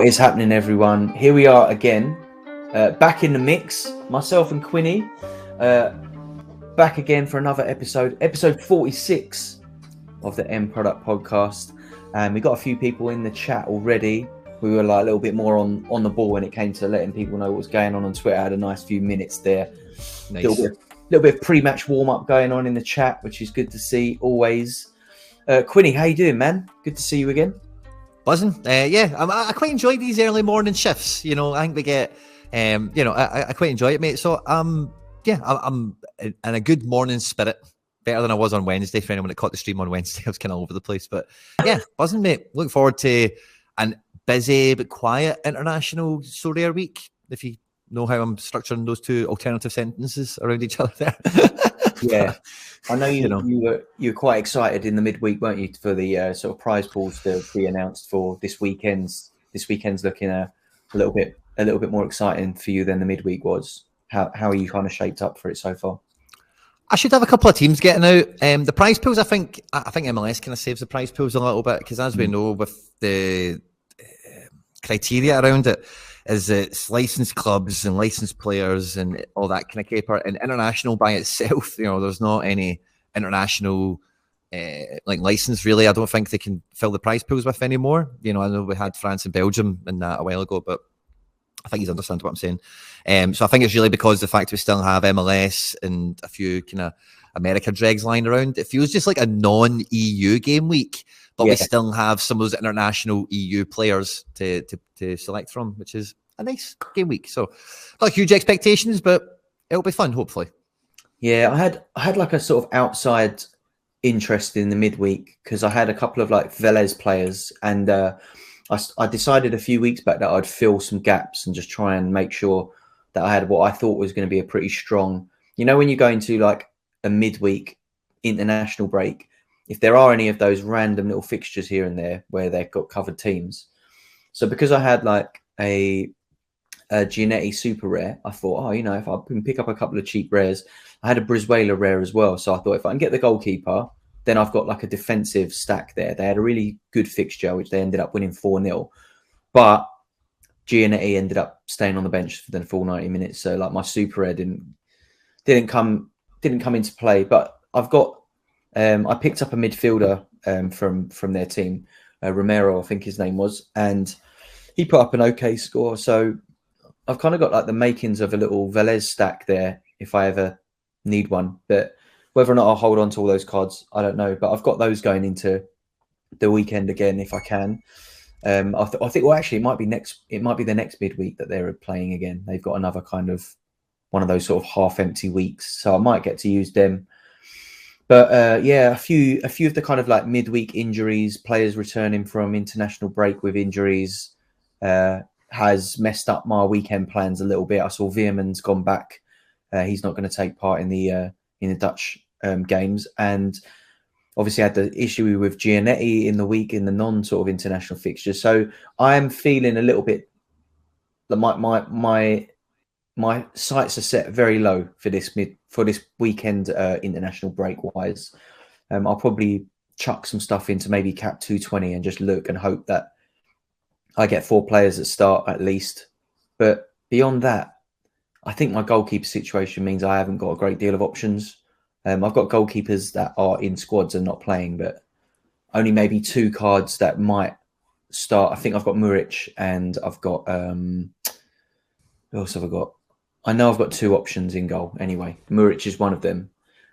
What is happening, everyone? Here we are again, back in the mix. Myself and Quinny, back again for another episode 46 of the M Product Podcast. And we got a few people in the chat already. We were like a little bit more on the ball when it came to letting people know what was going on Twitter. I had a nice few minutes there. Nice. Little bit of pre-match warm-up going on in the chat, which is good to see always. Quinny, how you doing, man? Good to see you again. Buzzing. I quite enjoy these early morning shifts. You know, I think we get, I quite enjoy it, mate. So, I'm in a good morning spirit. Better than I was on Wednesday. For anyone that caught the stream on Wednesday, I was kind of all over the place. But yeah, buzzing, mate. Looking forward to an busy but quiet international Sorare week. If you know how I'm structuring those two alternative sentences around each other there. Yeah, I know you were quite excited in the midweek, weren't you, for the sort of prize pools to be announced for this weekend's. This weekend's looking a little bit more exciting for you than the midweek was. How are you kind of shaped up for it so far? I should have a couple of teams getting out. The prize pools, I think MLS kind of saves the prize pools a little bit because, as we know, with the criteria around it, is it's licensed clubs and licensed players and all that kind of caper. And international by itself, there's not any international license really. I don't think they can fill the prize pools with anymore. I know we had France and Belgium in that a while ago, but I think you understand what I'm saying. So I think it's really because the fact we still have MLS and a few kind of America dregs lying around. It feels just like a non-EU game week, but we still have some of those international EU players to select from, which is a nice game week. So not huge expectations, but it'll be fun, hopefully. Yeah, I had like a sort of outside interest in the midweek because I had a couple of like Velez players, and I decided a few weeks back that I'd fill some gaps and just try and make sure that I had what I thought was going to be a pretty strong. When you go into like a midweek international break, if there are any of those random little fixtures here and there where they've got covered teams. So because I had like a Giannetti super rare, I thought, if I can pick up a couple of cheap rares. I had a Brizuela rare as well. So I thought if I can get the goalkeeper, then I've got like a defensive stack there. They had a really good fixture, which they ended up winning 4-0. But Giannetti ended up staying on the bench for the full 90 minutes. So like my super rare didn't come into play. But I've got I picked up a midfielder from their team, Romero, I think his name was, and he put up an okay score. So I've kind of got like the makings of a little Velez stack there if I ever need one. But whether or not I'll hold on to all those cards, I don't know. But I've got those going into the weekend again if I can. I think actually it might be the next midweek that they're playing again. They've got another kind of one of those sort of half-empty weeks, so I might get to use them. But a few of the kind of like midweek injuries, players returning from international break with injuries, has messed up my weekend plans a little bit. I saw Veerman's gone back. He's not going to take part in the Dutch games, and obviously had the issue with Giannetti in the week in the non sort of international fixtures. So I am feeling a little bit that my sights are set very low for this weekend international break wise. I'll probably chuck some stuff into maybe cap 220 and just look and hope that I get 4 players at start at least. But beyond that, I think my goalkeeper situation means I haven't got a great deal of options. I've got goalkeepers that are in squads and not playing, but only maybe 2 cards that might start. I think I've got Muric and I've got who else have I got? I know I've got 2 options in goal anyway. Muric is one of them.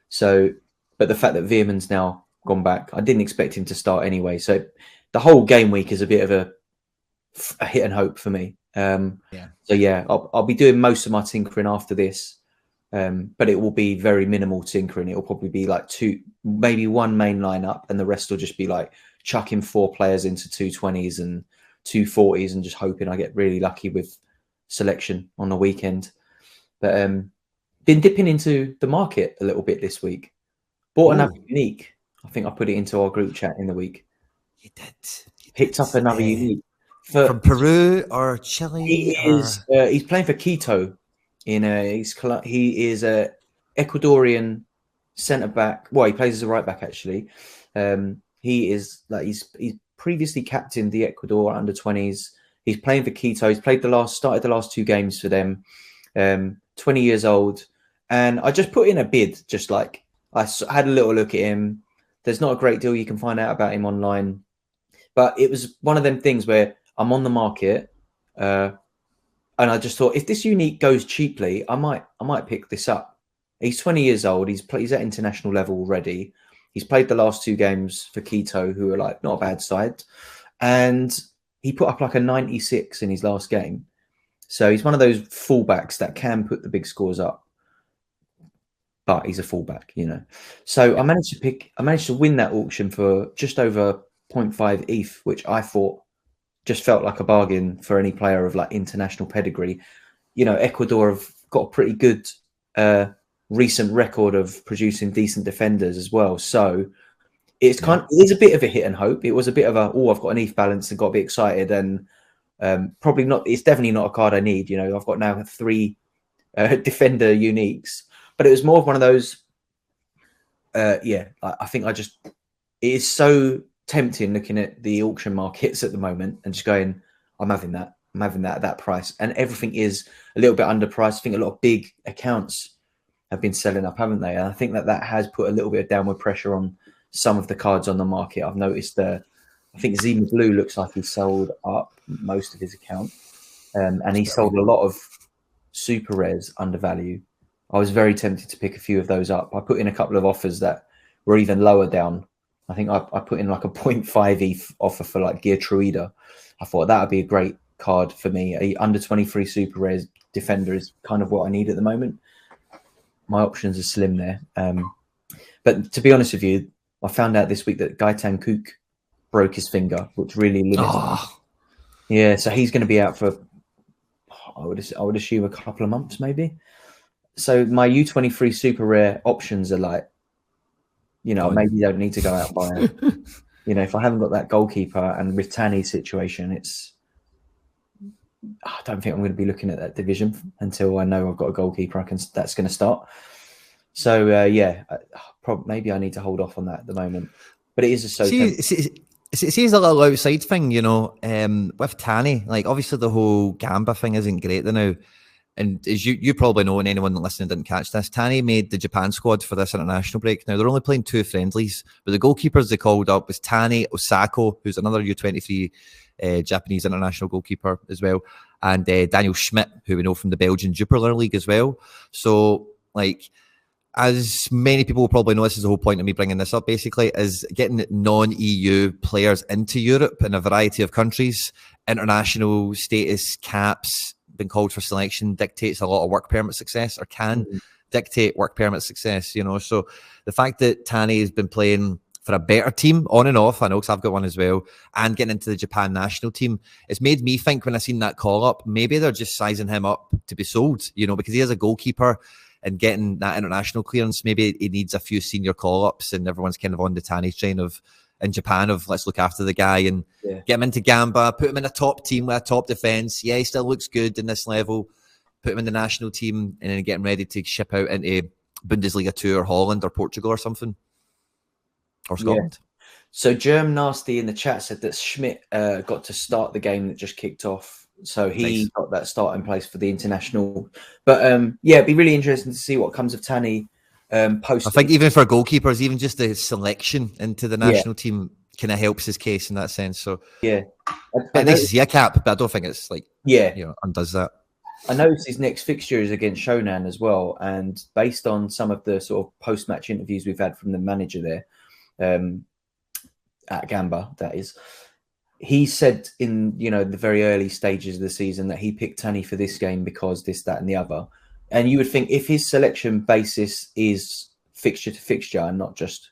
So, but the fact that Veerman's now gone back, I didn't expect him to start anyway. So the whole game week is a bit of a hit and hope for me. So yeah, I'll be doing most of my tinkering after this, but it will be very minimal tinkering. It will probably be like 2, maybe 1 main lineup, and the rest will just be like chucking 4 players into 220s and 240s and just hoping I get really lucky with selection on the weekend. But been dipping into the market a little bit this week. Bought another unique. I think I put it into our group chat in the week. You did. Picked up another unique. From Peru or Chile? He's playing for Quito. He is a Ecuadorian centre back. Well, he plays as a right back actually. He is like he's previously captained the Ecuador under 20s. He's playing for Quito. He's started the last 2 games for them. 20 years old. And I just put in a bid, just like I had a little look at him. There's not a great deal you can find out about him online. But it was one of them things where I'm on the market. And I just thought, if this unique goes cheaply, I might pick this up. He's 20 years old. He's at international level already. He's played the last 2 games for Quito, who are like not a bad side. And he put up like a 96 in his last game. So he's one of those fullbacks that can put the big scores up. But he's a fullback, you know. So I managed to win that auction for just over 0.5 ETH, which I thought just felt like a bargain for any player of like international pedigree. You know, Ecuador have got a pretty good recent record of producing decent defenders as well. So it is a bit of a hit and hope. It was a bit of I've got an ETH balance and got a bit excited, and probably not. It's definitely not a card I need. You know, I've got now 3 defender uniques, but it was more of one of those. I think it is so tempting looking at the auction markets at the moment and just going, I'm having that at that price, and everything is a little bit underpriced. I think a lot of big accounts have been selling up, haven't they? And I think that has put a little bit of downward pressure on some of the cards on the market. I've noticed I think Zima Blue looks like he sold up most of his account, and he sold a lot of super rares under value. I was very tempted to pick a few of those up. I put in a couple of offers that were even lower down. I think I put in like a 0.5 ETH offer for like Gear Truida. I thought that would be a great card for me. A under 23 super rares defender is kind of what I need at the moment. My options are slim there. But to be honest with you, I found out this week that Gaetan Cook broke his finger, which really limits him. Yeah, so he's going to be out for, I would assume, a couple of months maybe. So my U23 super rare options are like, you know, maybe you don't need to go out and buy it. You know, if I haven't got that goalkeeper and with Tanny's situation, I don't think I'm going to be looking at that division until I know I've got a goalkeeper that's going to start. So maybe I need to hold off on that at the moment. But it is a See, it's a little outside thing, you know, with Tanny. Like, obviously the whole Gamba thing isn't great now. And as you probably know, and anyone listening didn't catch this, Tanny made the Japan squad for this international break. Now, they're only playing 2 friendlies, but the goalkeepers they called up was Tanny Osako, who's another U23 Japanese international goalkeeper as well, and Daniel Schmidt, who we know from the Belgian Jupiler League as well. So, like, as many people will probably know, this is the whole point of me bringing this up, basically, is getting non-EU players into Europe in a variety of countries. International status, caps, been called for selection, dictates a lot of work permit success, or can dictate work permit success, you know. So the fact that Tanny has been playing for a better team on and off, I know because I've got one as well, and getting into the Japan national team, it's made me think when I seen that call up, maybe they're just sizing him up to be sold, you know, because he is a goalkeeper and getting that international clearance. Maybe he needs a few senior call ups, and everyone's kind of on the Tanny train of in Japan of let's look after the guy and get him into Gamba, put him in a top team with a top defense. Yeah, he still looks good in this level. Put him in the national team and then get him ready to ship out into Bundesliga 2 or Holland or Portugal or something. Or Scotland. Yeah. So Germ Nasty in the chat said that Schmidt got to start the game that just kicked off. So he got that start in place for the international. But it'd be really interesting to see what comes of Tanny. I think even for goalkeepers, even just the selection into the national team kind of helps his case in that sense. So yeah, I nice to see a cap, but I don't think it's like undoes that. I noticed his next fixture is against Shonan as well, and based on some of the sort of post-match interviews we've had from the manager there, at Gamba, that is, he said in the very early stages of the season that he picked Tanny for this game because this, that, and the other. And you would think if his selection basis is fixture to fixture and not just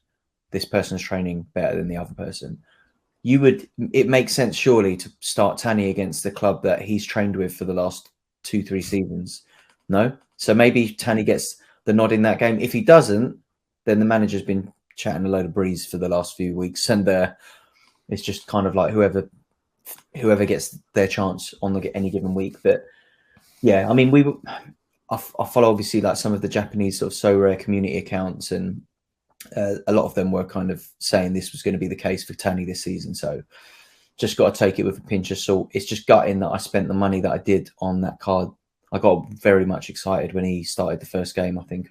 this person's training better than the other person, it makes sense surely to start Tanny against the club that he's trained with for the last 2-3 seasons. No? So maybe Tanny gets the nod in that game. If he doesn't, then the manager's been chatting a load of breeze for the last few weeks, and it's just kind of like whoever gets their chance on any given week. But yeah, I mean, I follow obviously like some of the Japanese sort of Sorare community accounts, and a lot of them were kind of saying this was going to be the case for Tanny this season. So just got to take it with a pinch of salt. It's just gutting that I spent the money that I did on that card. I got very much excited when he started the first game. I think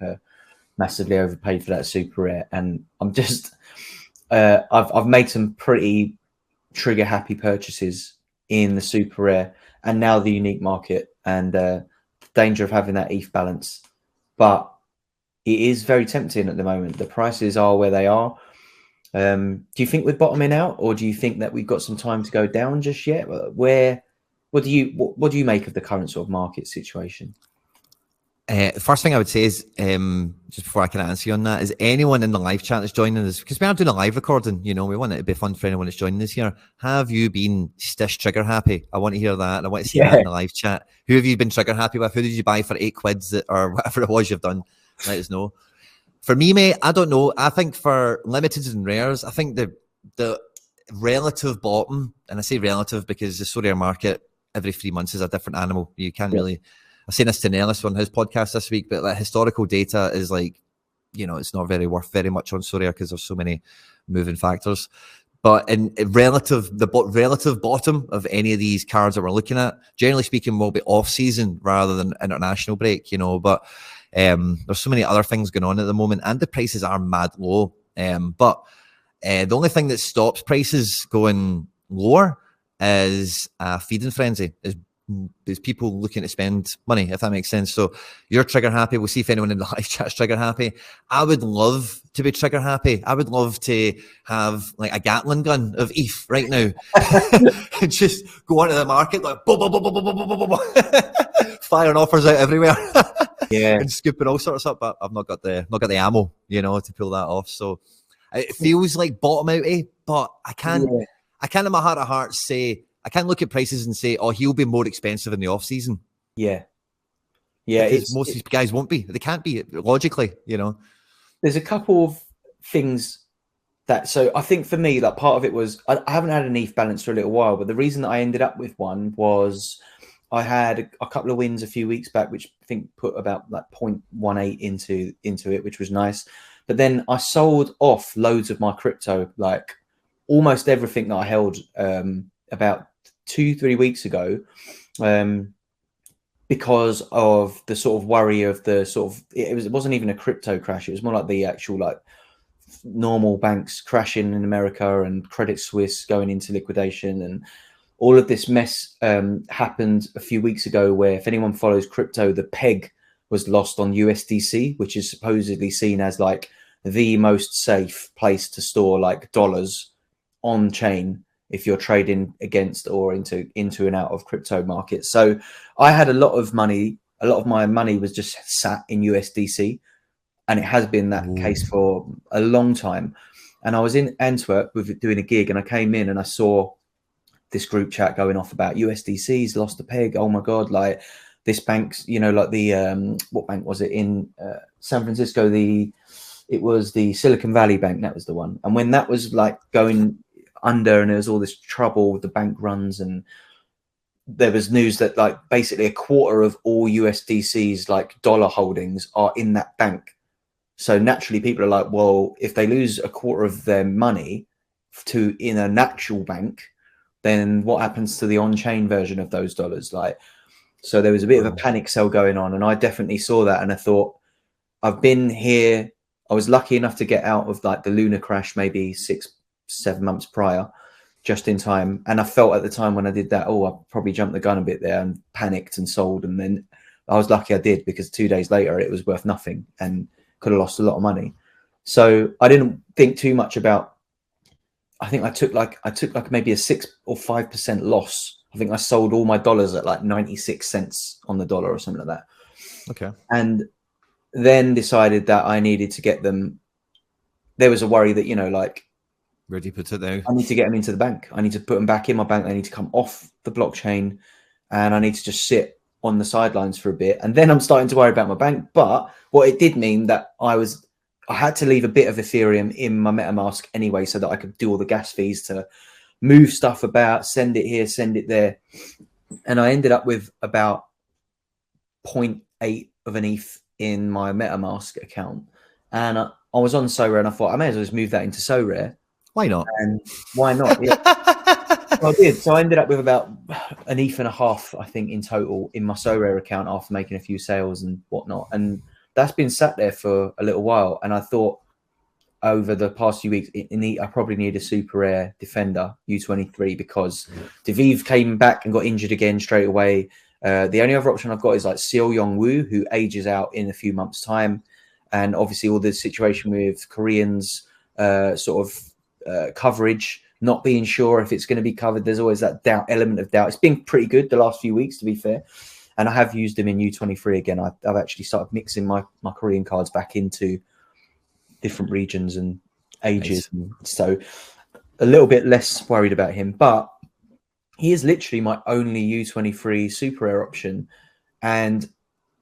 massively overpaid for that super rare, and I'm just I've made some pretty trigger happy purchases in the super rare and now the unique market, and the danger of having that ETH balance. But it is very tempting at the moment. The prices are where they are. Do you think we're bottoming out, or do you think that we've got some time to go down just yet? What do you make of the current sort of market situation? The first thing I would say is, just before I can answer you on that, is anyone in the live chat that's joining us, because we are doing a live recording, you know, we want it to be fun for anyone that's joining us here. Have you been Stish trigger happy? I want to hear that. I want to see that in the live chat. Who have you been trigger happy with? Who did you buy for 8 quids or whatever it was you've done? Let us know. For me, mate, I don't know. I think for limiteds and rares, I think the relative bottom, and I say relative because the Sorare market every 3 months is a different animal. You can't really. I was saying this to Nellis on his podcast this week, but like historical data is like, you know, it's not very worth very much on Sorare because there's so many moving factors. But in relative bottom of any of these cards that we're looking at, generally speaking, will be off season rather than international break, you know. But there's so many other things going on at the moment, and the prices are mad low. But the only thing that stops prices going lower is a feeding frenzy. Is people looking to spend money, if that makes sense. So you're trigger happy. We'll see if anyone in the live chat's trigger happy. I would love to be trigger happy. I would love to have like a Gatling gun of ETH right now and just go onto the market like boom, boom, boom, boom, boom, boom, boom, boom, boom. Firing offers out everywhere. Yeah, and scooping all sorts up, but I've not got the ammo, you know, to pull that off. So it feels like bottom outy, but I can't in my heart of hearts say, I can't look at prices and say, oh, he'll be more expensive in the off season. Yeah. Because most of these guys won't be. They can't be logically, you know. There's a couple of things that, so I think for me, like part of it was, I haven't had an ETH balance for a little while, but the reason that I ended up with one was I had a couple of wins a few weeks back, which I think put about like 0.18 into it, which was nice. But then I sold off loads of my crypto, like almost everything that I held about 2-3 weeks ago, because of the sort of worry of the sort of, it wasn't even a crypto crash. It was more like the actual like normal banks crashing in America and Credit Suisse going into liquidation, and all of this mess happened a few weeks ago, where if anyone follows crypto, the peg was lost on USDC, which is supposedly seen as like the most safe place to store like dollars on chain if you're trading against or into and out of crypto markets. So I had a lot of money. A lot of my money was just sat in USDC, and it has been that case for a long time. And I was in Antwerp doing a gig, and I came in and I saw this group chat going off about USDC's lost the peg. Oh my God, like this bank's, you know, like the, what bank was it in San Francisco? It was the Silicon Valley Bank. That was the one. And when that was like going under and there was all this trouble with the bank runs, and there was news that like basically a quarter of all USDC's like dollar holdings are in that bank. So naturally people are like, well, if they lose a quarter of their money to in an actual bank, then what happens to the on-chain version of those dollars? Like, so there was a bit of a panic sell going on, and I definitely saw that, and I thought, I've been here. I was lucky enough to get out of like the lunar crash maybe 6-7 months prior, just in time. And I felt at the time when I did that, oh, I probably jumped the gun a bit there and panicked and sold. And then I was lucky I did, because 2 days later it was worth nothing and could have lost a lot of money. So I didn't think too much about, I think I took like maybe a 6 or 5% loss. I think I sold all my dollars at like 96 cents on the dollar or something like that. Okay. And then decided that I needed to get them. There was a worry that, you know, like, where do you put it now? I need to get them into the bank. I need to put them back in my bank. They need to come off the blockchain, and I need to just sit on the sidelines for a bit. And then I'm starting to worry about my bank. But what it did mean that I had to leave a bit of Ethereum in my MetaMask anyway, so that I could do all the gas fees to move stuff about, send it here, send it there. And I ended up with about 0.8 of an ETH in my MetaMask account. And I was on Sorare, and I thought I may as well just move that into Sorare. Why not? And why not? Yeah. I did. So I ended up with about an ETH and a half, I think, in total in my Sorare account after making a few sales and whatnot. And that's been sat there for a little while. And I thought over the past few weeks, I probably need a super rare defender, U23, because Deviv came back and got injured again straight away. The only other option I've got is like Seo Yong-woo, who ages out in a few months' time. And obviously all the situation with Koreans coverage, not being sure if it's going to be covered. There's always that element of doubt. It's been pretty good the last few weeks, to be fair. And I have used them in U23 again. I've actually started mixing my Korean cards back into different regions and ages. Nice. So a little bit less worried about him. But he is literally my only U23 super rare option. And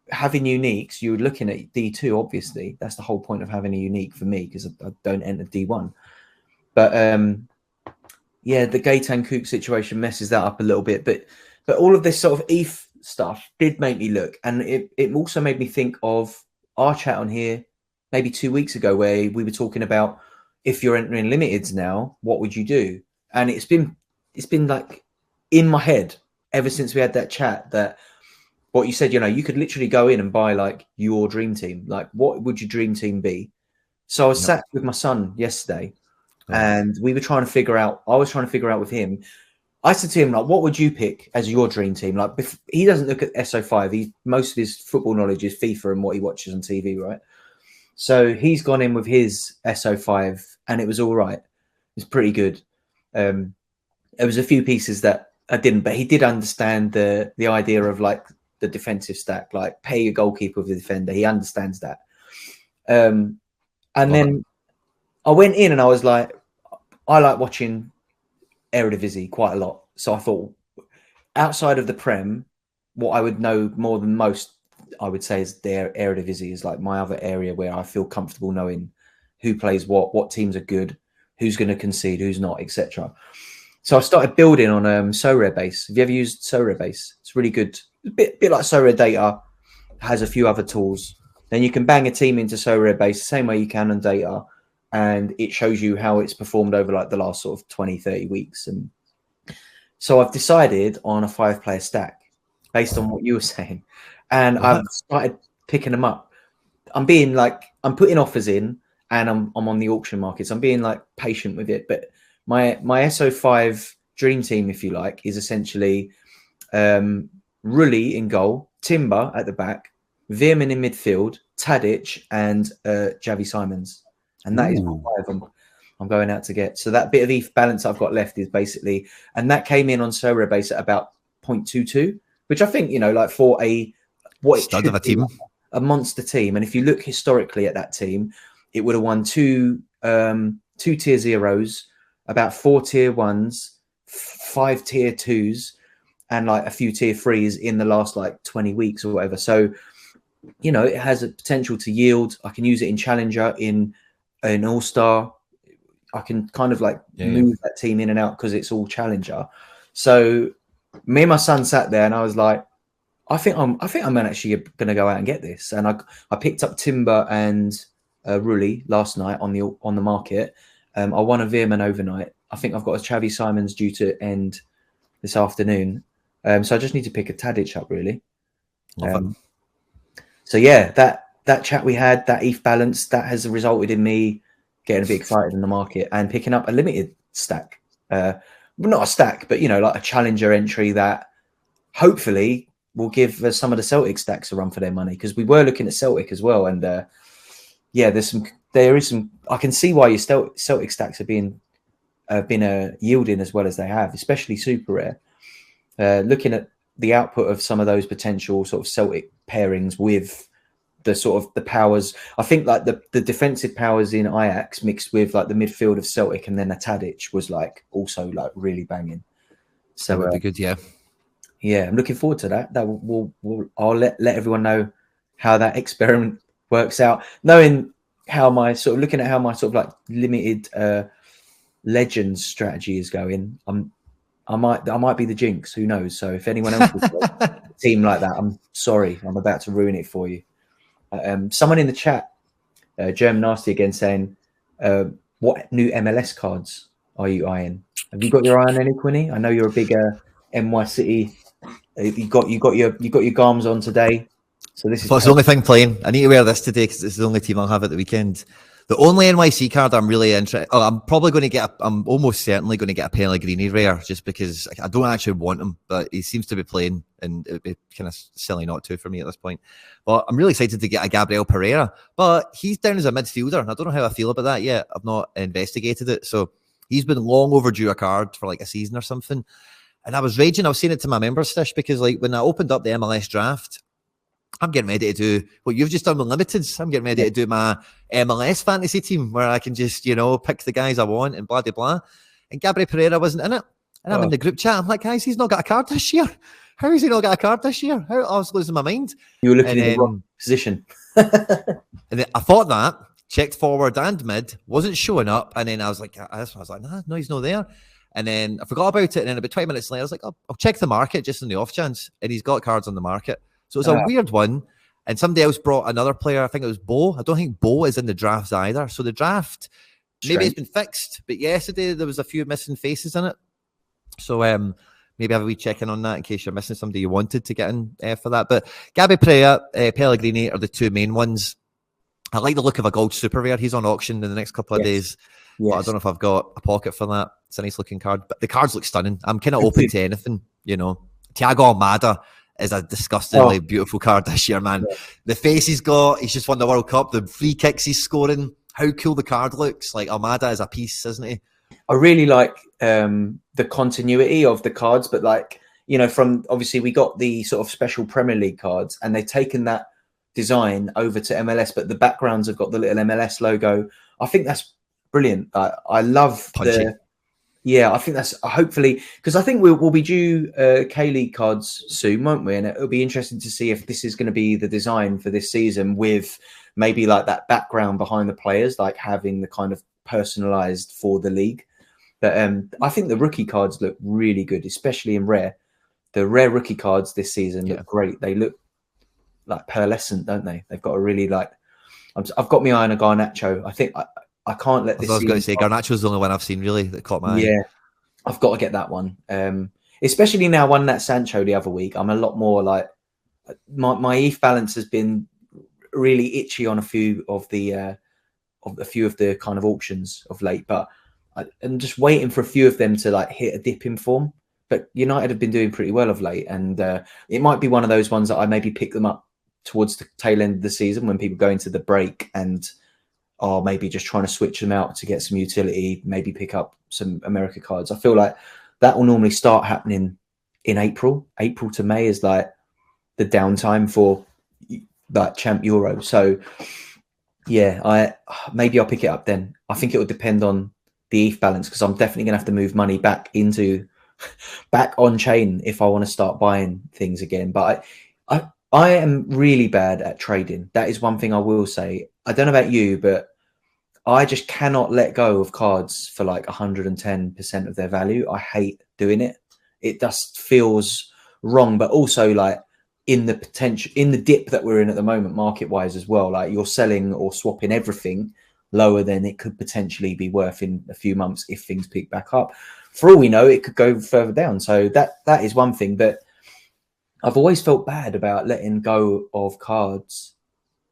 having uniques, you're looking at D2, obviously. That's the whole point of having a unique for me, because I don't enter D1. But yeah, the Gaetan Kook situation messes that up a little bit. But all of this sort of ETH stuff did make me look. And it also made me think of our chat on here maybe 2 weeks ago, where we were talking about, if you're entering limiteds now, what would you do? And it's been like in my head ever since we had that chat, that what you said, you could literally go in and buy like your dream team. Like, what would your dream team be? So I was sat with my son yesterday, and we were trying to figure out, I was trying to figure out with him. I said to him, like, what would you pick as your dream team? Like, he doesn't look at SO5. Most of his football knowledge is FIFA and what he watches on TV, right? So he's gone in with his SO5, and it was all right. It was pretty good. There was a few pieces that I didn't, but he did understand the idea of like the defensive stack, like pay your goalkeeper with the defender. He understands that. And then I went in and I was like, I like watching Eredivisie quite a lot. So I thought, outside of the Prem, what I would know more than most, I would say, is their Eredivisie is like my other area where I feel comfortable knowing who plays what teams are good, who's going to concede, who's not, etc. So I started building on Sorare Base. Have you ever used Sorare Base? It's really good. A bit like Sorare Data, has a few other tools. Then you can bang a team into Sorare Base the same way you can on Data, and it shows you how it's performed over like the last sort of 20, 30 weeks. And so I've decided on a 5-player stack based on what you were saying. And I've started picking them up. I'm putting offers in, and I'm on the auction markets. I'm being like patient with it. But my SO5 dream team, if you like, is essentially Rulli in goal, Timber at the back, Veerman in midfield, Tadic, and Javi Simons. And that is what I'm going out to get. So that bit of ETH balance I've got left is basically, and that came in on Sorare Base at about 0.22, which I think, like for a monster team. And if you look historically at that team, it would have won two tier zeros, about 4 tier 1s, 5 tier 2s, and like a few tier 3s in the last like 20 weeks or whatever. So, it has a potential to yield. I can use it in Challenger, in an All-Star. I can kind of like move that team in and out because it's all Challenger. So me and my son sat there, and I was like, I think I'm actually going to go out and get this. And I picked up Timber and Rulli last night on the market. I won a Veerman overnight. I think I've got a Chavi Simons due to end this afternoon. So I just need to pick a Tadic up, really. So yeah, that chat we had, that ETH balance, that has resulted in me getting a bit excited in the market and picking up a limited stack. Well, not a stack, but like a Challenger entry that hopefully will give some of the Celtic stacks a run for their money, because we were looking at Celtic as well. And there is some. I can see why your Celtic stacks are been yielding as well as they have, especially super rare. Looking at the output of some of those potential sort of Celtic pairings with the sort of the powers, I think like the defensive powers in Ajax mixed with like the midfield of Celtic and then a Tadic was like also like really banging. So that would be good, yeah. Yeah, I'm looking forward to that. I'll let everyone know how that experiment works out. Knowing how looking at how my sort of like limited legends strategy is going, I might be the jinx. Who knows? So if anyone else has got a team like that, I'm sorry. I'm about to ruin it for you. Someone in the chat, German Nasty again, saying, what new MLS cards are you eyeing? Have you got your eye on any, Quinny? I know you're a big NY City. You got your garms on today. So this is Well, it's the only thing playing. I need to wear this today because it's the only team I'll have at the weekend. The only NYC card I'm really interested. Oh, I'm probably going to get. I'm almost certainly going to get a Pellegrini rare just because I don't actually want him, but he seems to be playing, and it'd be kind of silly not to for me at this point. But I'm really excited to get a Gabriel Pereira. But he's down as a midfielder, and I don't know how I feel about that yet. I've not investigated it, so he's been long overdue a card for like a season or something. And I was raging. I was saying it to my members, Stish, because like when I opened up the MLS draft, I'm getting ready to do what you've just done with Limiteds. I'm getting ready to do my MLS fantasy team where I can just, pick the guys I want and blah, blah, blah. And Gabriel Pereira wasn't in it. And I'm in the group chat. I'm like, guys, he's not got a card this year. How has he not got a card this year? I was losing my mind. You were looking in the wrong position. And then I thought that, checked forward and mid, wasn't showing up. And then I was like, no, he's not there. And then I forgot about it. And then about 20 minutes later, I was like, I'll check the market just in the off chance. And he's got cards on the market. So it's a weird one. And somebody else brought another player. I think it was Bo. I don't think Bo is in the drafts either. So the draft, maybe it's been fixed. But yesterday, there was a few missing faces in it. So maybe have a wee check-in on that in case you're missing somebody you wanted to get in for that. But Gabi Pereira, Pellegrini are the two main ones. I like the look of a gold super rare. He's on auction in the next couple of days. Yes. But I don't know if I've got a pocket for that. It's a nice looking card. But the cards look stunning. I'm kind of open to anything, Thiago Almada is a disgustingly beautiful card this year, man. Yeah. The face he's got, he's just won the World Cup. The free kicks he's scoring, how cool the card looks. Like Almada is a piece, isn't he? I really like the continuity of the cards, but from obviously we got the sort of special Premier League cards and they've taken that design over to MLS, but the backgrounds have got the little MLS logo. I think that's brilliant. I love I think that's hopefully, because I think we'll be due K-League cards soon, won't we? And it'll be interesting to see if this is going to be the design for this season with maybe like that background behind the players, like having the kind of personalized for the league. But I think the rookie cards look really good, especially in rare. The rare rookie cards this season look great. They look like pearlescent, don't they? They've got a really I've got my eye on a Garnacho. I think I can't let this. I was going to say Garnacho's the only one I've seen really that caught my eye. Yeah, I've got to get that one. Especially now, won that Sancho the other week. I'm a lot more like my ETH balance has been really itchy on a few of the kind of auctions of late, but I'm just waiting for a few of them to like hit a dip in form. But United have been doing pretty well of late, and it might be one of those ones that I maybe pick them up towards the tail end of the season when people go into the break and are maybe just trying to switch them out to get some utility, maybe pick up some America cards. I feel like that will normally start happening in April. April to May is like the downtime for that Champ Euro. So yeah, maybe I'll pick it up then. I think it will depend on the ETH balance because I'm definitely going to have to move money back on chain if I want to start buying things again. But I am really bad at trading. That is one thing I will say. I don't know about you, but I just cannot let go of cards for like 110% of their value. I hate doing it. It just feels wrong, but also like in the dip that we're in at the moment, market wise as well, like you're selling or swapping everything lower than it could potentially be worth in a few months if things pick back up. For all we know, it could go further down. So that is one thing, but I've always felt bad about letting go of cards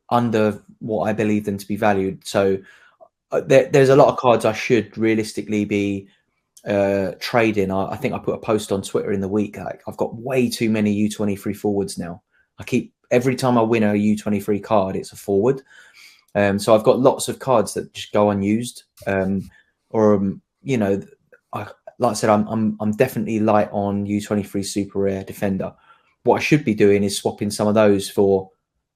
under what I believe them to be valued. So there's a lot of cards I should realistically be trading. I think I put a post on Twitter in the week. Like I've got way too many U23 forwards now. Every time I win a U23 card, it's a forward. So I've got lots of cards that just go unused. Like I said, I'm definitely light on U23 super rare defender. What I should be doing is swapping some of those for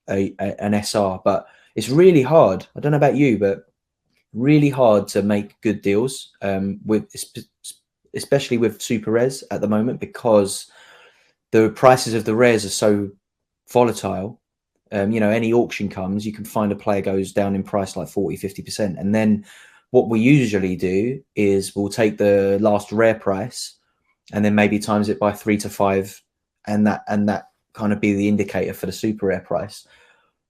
an SR, but it's really hard. I don't know about you, but really hard to make good deals especially with super rares at the moment because the prices of the rares are so volatile. Any auction comes, you can find a player goes down in price like 40-50%, and then what we usually do is we'll take the last rare price and then maybe times it by 3 to 5, and that kind of be the indicator for the super rare price.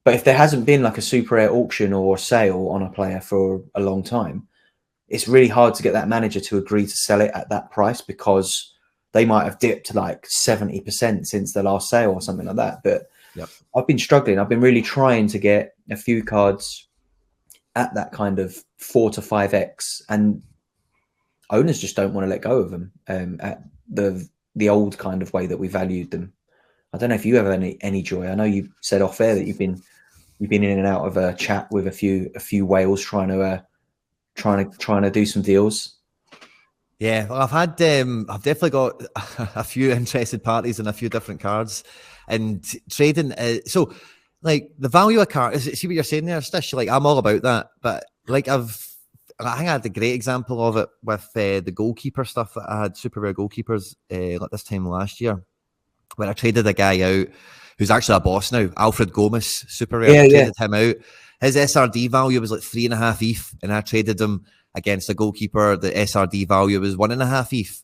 But if there hasn't been like a super rare auction or sale on a player for a long time, it's really hard to get that manager to agree to sell it at that price, because they might have dipped like 70% since the last sale or something like that. But Yep. I've been struggling. I've been really trying to get a few cards at that kind of 4 to 5x, and owners just don't want to let go of them at the old kind of way that we valued them. I don't know if you have any joy. I know you said off air that you've been in and out of a chat with a few whales trying to do some deals. Yeah, well, I've definitely got a few interested parties and a few different cards, and trading. So, like the value of card, see what you're saying there, Stish. Like I'm all about that, but like I think I had a great example of it with the goalkeeper stuff that I had, super rare goalkeepers like this time last year, when I traded a guy out who's actually a boss now, Alfred Gomez, super rare. I traded him out. His SRD value was like 3.5 ETH, and I traded him against a goalkeeper. The SRD value was 1.5 ETH,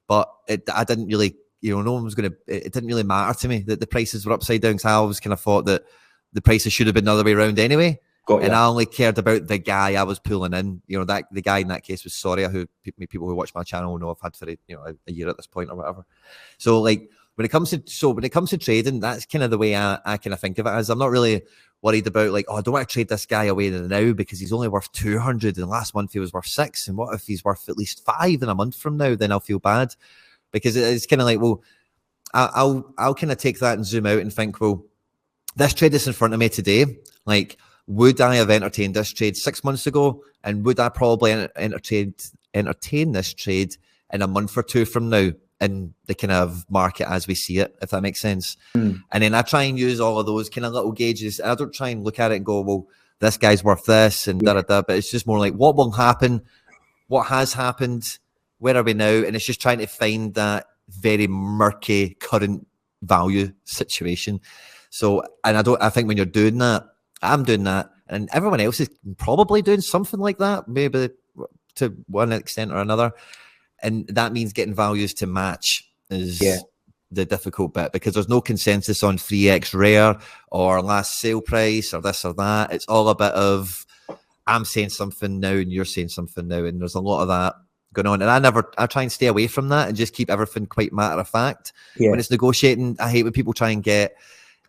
but I didn't really, no one was going to. It didn't really matter to me that the prices were upside down, because I always kind of thought that the prices should have been the other way around anyway. And I only cared about the guy I was pulling in. That the guy in that case was Sorare, who people who watch my channel know I've had for a year at this point or whatever. So like when it comes to trading, that's kind of the way I kind of think of it as. I'm not really worried about like, I don't want to trade this guy away now because he's only worth 200 and last month he was worth 6, and what if he's worth at least 5 in a month from now? Then I'll feel bad, because it's kind of like, well, I'll kind of take that and zoom out and think, well, this trade is in front of me today. Like, would I have entertained this trade 6 months ago? And would I probably entertain this trade in a month or two from now in the kind of market as we see it, if that makes sense? And then I try and use all of those kind of little gauges. I don't try and look at it and go, well, this guy's worth this and da-da-da. But it's just more like, what will happen? What has happened? Where are we now? And it's just trying to find that very murky current value situation. So, and I think when you're doing that, I'm doing that, and everyone else is probably doing something like that, maybe to one extent or another. And that means getting values to match is the difficult bit, because there's no consensus on 3x rare or last sale price or this or that. It's all a bit of, I'm saying something now and you're saying something now, and there's a lot of that going on. And I try and stay away from that and just keep everything quite matter of fact. When it's negotiating, I hate when people try and get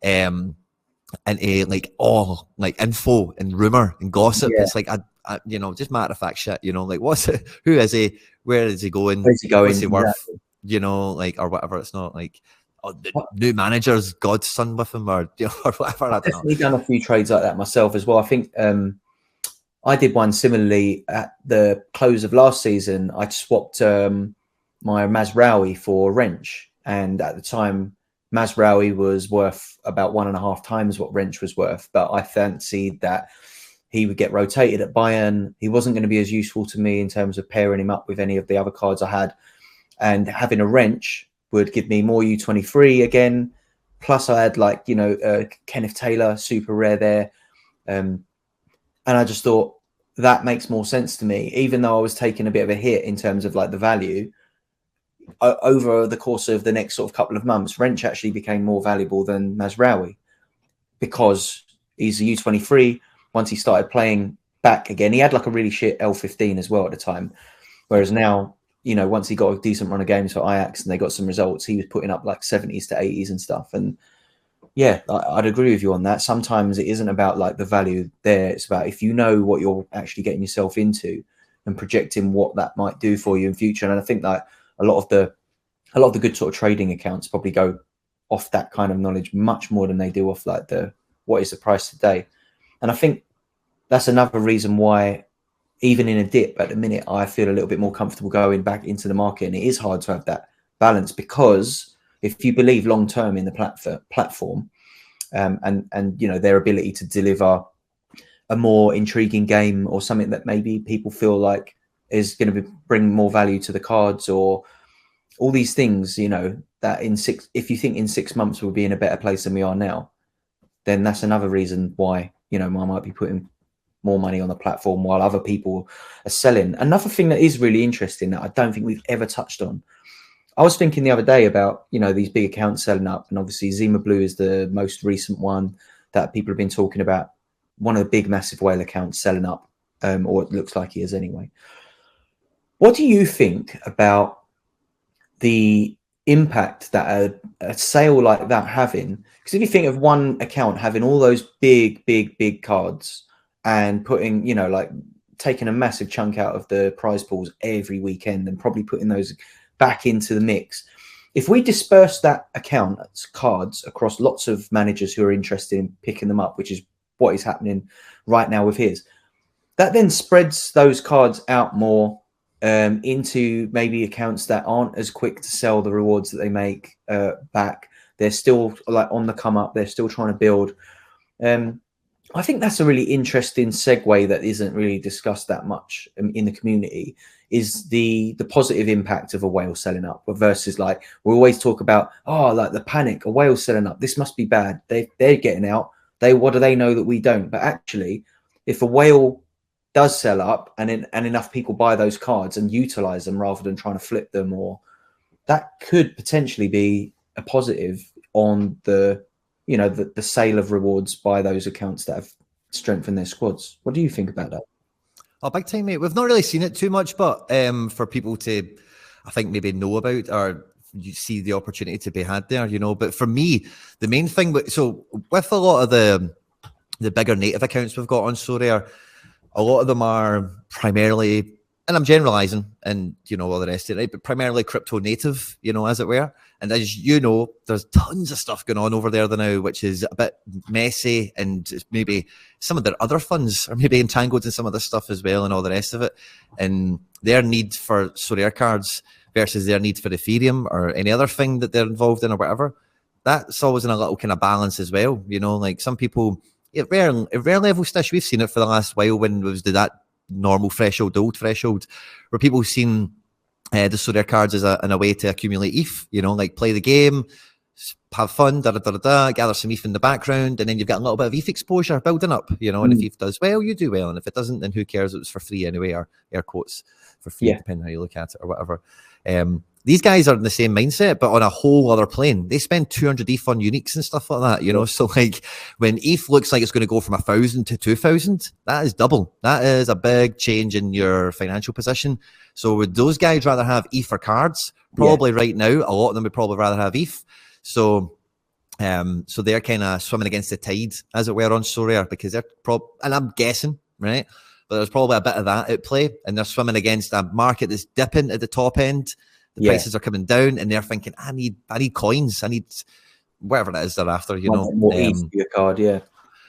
into like info and rumor and gossip. It's like, I just matter of fact shit, like what's it, who is he, where is he going, where's he going, what's he worth, like, or whatever. It's not like, oh, the new manager's godson with him, or or whatever. I've definitely done a few trades like that myself as well. I think I did one similarly at the close of last season. I swapped my Mazraoui for Wrench, and at the time Mazraoui was worth about 1.5 times what Wrench was worth, but I fancied that he would get rotated at Bayern. He wasn't going to be as useful to me in terms of pairing him up with any of the other cards I had, and having a Wrench would give me more U23 again. Plus I had like, Kenneth Taylor, super rare there. And I just thought that makes more sense to me, even though I was taking a bit of a hit in terms of like the value. Over the course of the next sort of couple of months, Wrench actually became more valuable than Mazraoui, because he's a U23. Once he started playing back again, he had like a really shit L15 as well at the time. Whereas now, once he got a decent run of games for Ajax and they got some results, he was putting up like 70s to 80s and stuff. And yeah, I'd agree with you on that. Sometimes it isn't about like the value there. It's about if you know what you're actually getting yourself into and projecting what that might do for you in future. And I think that a lot of the good sort of trading accounts probably go off that kind of knowledge much more than they do off like what is the price today. And I think that's another reason why, even in a dip at the minute, I feel a little bit more comfortable going back into the market. And it is hard to have that balance, because if you believe long term in the platform and their ability to deliver a more intriguing game, or something that maybe people feel like is going to bring more value to the cards, or all these things, that if you think in 6 months we'll be in a better place than we are now, then that's another reason why, I might be putting more money on the platform while other people are selling. Another thing that is really interesting that I don't think we've ever touched on, I was thinking the other day about, these big accounts selling up, and obviously Zima Blue is the most recent one that people have been talking about. One of the big massive whale accounts selling up, or it looks like he is anyway. What do you think about the impact that a sale like that having? Because if you think of one account having all those big cards and putting, you know, like taking a massive chunk out of the prize pools every weekend and probably putting those back into the mix. If we disperse that account cards across lots of managers who are interested in picking them up, which is what is happening right now with his, that then spreads those cards out more into maybe accounts that aren't as quick to sell the rewards that they make back. They're still like on the come up. They're still trying to build. I think that's a really interesting segue that isn't really discussed that much in the community, is the positive impact of a whale selling up versus, like, we always talk about, oh, like the panic, a whale selling up, this must be bad. They're getting out. What do they know that we don't? But actually, if a whale does sell up and enough people buy those cards and utilize them rather than trying to flip them, or that could potentially be a positive on the, you know, the sale of rewards by those accounts that have strengthened their squads. What do you think about that? Oh, big time, mate. We've not really seen it too much, but for people to, I think, maybe know about, or you see the opportunity to be had there, you know. But for me, the main thing, so with a lot of the bigger native accounts we've got on Sorare, a lot of them are primarily, and I'm generalizing, and you know all the rest of it, right? But primarily crypto native, you know, as it were. And as you know, there's tons of stuff going on over there now, which is a bit messy, and maybe some of their other funds are maybe entangled in some of this stuff as well, and all the rest of it. And their need for Sorare cards versus their need for Ethereum or any other thing that they're involved in or whatever, that's always in a little kind of balance as well. You know, like some people, at rare level, Stish, we've seen it for the last while when it was that normal threshold, the old threshold, where people seen the Sorare cards as a way to accumulate ETH, you know, like play the game, have fun, gather some ETH in the background, and then you've got a little bit of ETH exposure building up, you know, and if ETH does well, you do well, and if it doesn't, then who cares? It was for free anyway, or air quotes, for free, depending on how you look at it or whatever. These guys are in the same mindset, but on a whole other plane. They spend 200 ETH on uniques and stuff like that, you know? So like when ETH looks like it's going to go from 1,000 to 2,000, that is double. That is a big change in your financial position. So would those guys rather have ETH for cards? Probably right now, a lot of them would probably rather have ETH. So so they're kind of swimming against the tide, as it were, on Sorare, because they're and I'm guessing, right? But there's probably a bit of that at play, and they're swimming against a market that's dipping at the top end. The prices are coming down, and they're thinking, I need coins, I need whatever it is they're after, you know. More easier card,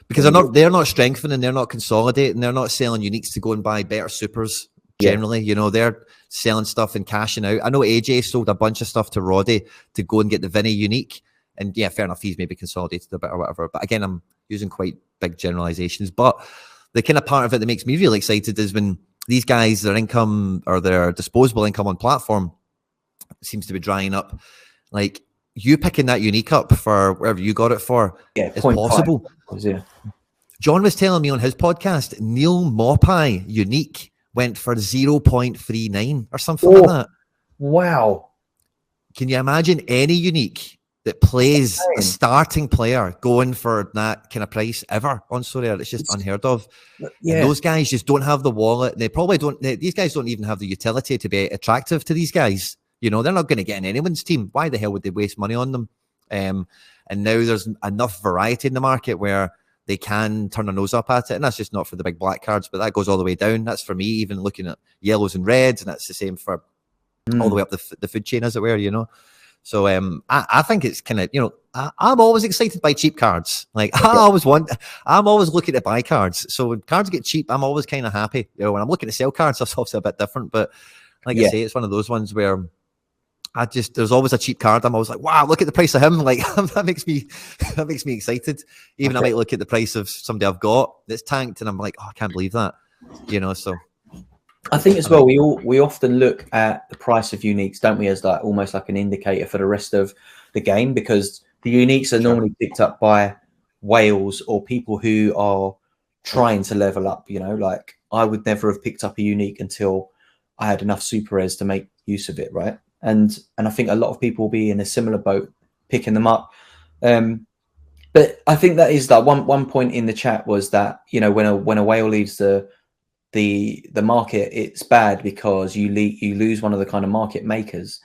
because they're not strengthening, they're not consolidating, they're not selling uniques to go and buy better supers. Generally, you know, they're selling stuff and cashing out. I know AJ sold a bunch of stuff to Roddy to go and get the Vinny unique, and yeah, fair enough, he's maybe consolidated a bit or whatever. But again, I'm using quite big generalizations. But the kind of part of it that makes me really excited is when these guys, their income or their disposable income on platform seems to be drying up. Like you picking that unique up for wherever you got it for is possible. John was telling me on his podcast, Neil Mopai unique went for 0.39 or something like that. Wow. Can you imagine any unique that plays a starting player going for that kind of price ever on Sorare? It's just unheard of. And those guys just don't have the wallet. They probably don't. These guys don't even have the utility to be attractive to these guys. You know, they're not going to get in anyone's team. Why the hell would they waste money on them? And now there's enough variety in the market where they can turn their nose up at it. And that's just not for the big black cards, but that goes all the way down. That's for me, even looking at yellows and reds. And that's the same for all the way up the food chain, as it were, you know. So I think it's kind of, you know, I'm always excited by cheap cards. Like I'm always looking to buy cards. So when cards get cheap, I'm always kind of happy. You know, when I'm looking to sell cards, that's obviously a bit different. But like I say, it's one of those ones where there's always a cheap card. I'm always like, wow, look at the price of him. Like that makes me excited. Even I might look at the price of somebody I've got that's tanked, and I'm like, oh, I can't believe that. You know, so I think as well, we often look at the price of uniques, don't we, as like almost like an indicator for the rest of the game, because the uniques are normally picked up by whales or people who are trying to level up. You know, like I would never have picked up a unique until I had enough super res to make use of it, right? And I think a lot of people will be in a similar boat picking them up. But I think that is like one point in the chat was that, you know, when a whale leaves the the market, it's bad because you lose one of the kind of market makers.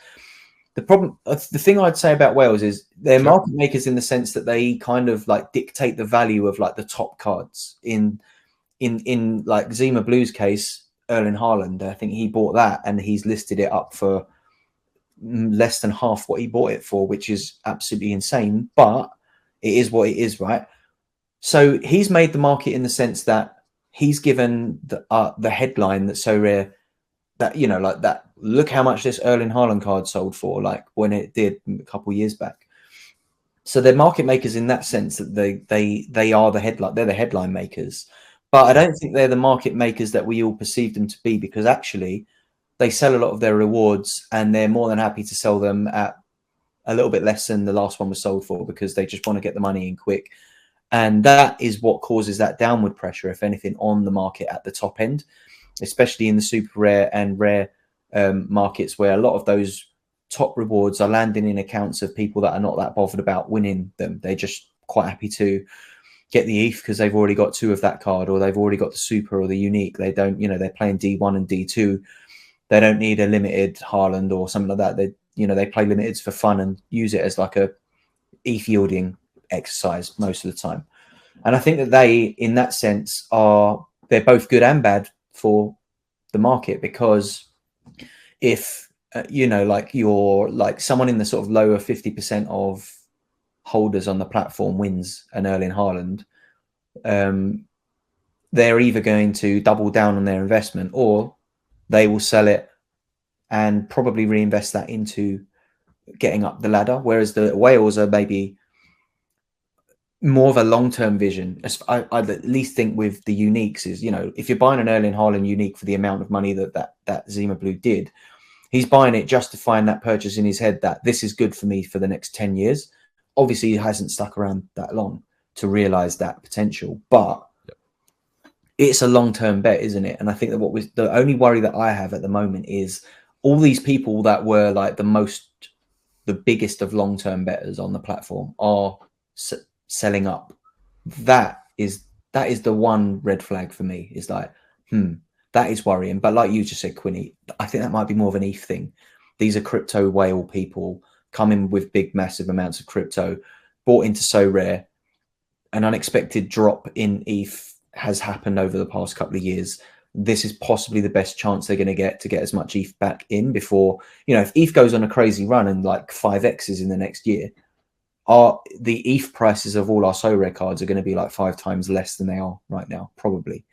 The problem, the thing I'd say about whales is they're market makers in the sense that they kind of like dictate the value of like the top cards. In like Zima Blue's case, Erling Haaland, I think he bought that and he's listed it up for less than half what he bought it for, which is absolutely insane, but it is what it is, right? So he's made the market in the sense that he's given the headline that's so rare that, you know, like that, look how much this Erling Haaland card sold for, like when it did a couple of years back. So they're market makers in that sense that they are the headline, they're the headline makers. But I don't think they're the market makers that we all perceive them to be, because actually they sell a lot of their rewards and they're more than happy to sell them at a little bit less than the last one was sold for, because they just want to get the money in quick. And that is what causes that downward pressure, if anything, on the market at the top end, especially in the super rare and rare markets, where a lot of those top rewards are landing in accounts of people that are not that bothered about winning them. They're just quite happy to get the ETH because they've already got 2 of that card, or they've already got the super or the unique. They don't, you know, they're playing D1 and D2. They don't need a limited Haaland or something like that. They, you know, they play limiteds for fun and use it as like a ETH yielding exercise most of the time. And I think that they, in that sense, they're both good and bad for the market, because if you know, like you're like someone in the sort of lower 50% of holders on the platform wins an Erling Haaland, they're either going to double down on their investment, or they will sell it and probably reinvest that into getting up the ladder. Whereas the whales are maybe more of a long-term vision. I at least think with the uniques is, you know, if you're buying an Erling Haaland unique for the amount of money that Zima Blue did, he's buying it justifying that purchase in his head, that this is good for me for the next 10 years. Obviously, he hasn't stuck around that long to realize that potential, but it's a long-term bet, isn't it? And I think that the only worry that I have at the moment is all these people that were like the biggest of long-term bettors on the platform are selling up. That is the one red flag for me. Is like, that is worrying. But like you just said, Quinny, I think that might be more of an ETH thing. These are crypto whale people coming with big, massive amounts of crypto, bought into so rare. An unexpected drop in ETH has happened over the past couple of years. This is possibly the best chance they're going to get as much ETH back in before, you know, if ETH goes on a crazy run and like 5x's in the next year, the ETH prices of all our so rare cards are going to be like 5 times less than they are right now, probably,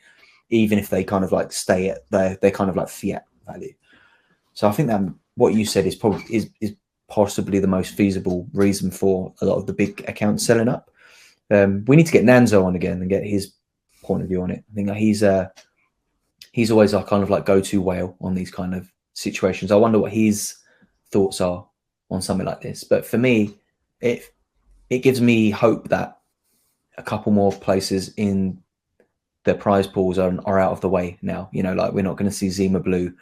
even if they kind of like stay at their kind of like fiat value. So I think that what you said is probably is possibly the most feasible reason for a lot of the big accounts selling up. We need to get Nanzo on again and get his point of view on it. I think he's always our kind of like go-to whale on these kind of situations. I wonder what his thoughts are on something like this. But for me, it gives me hope that a couple more places in the prize pools are out of the way now. You know, like we're not going to see Zima Blue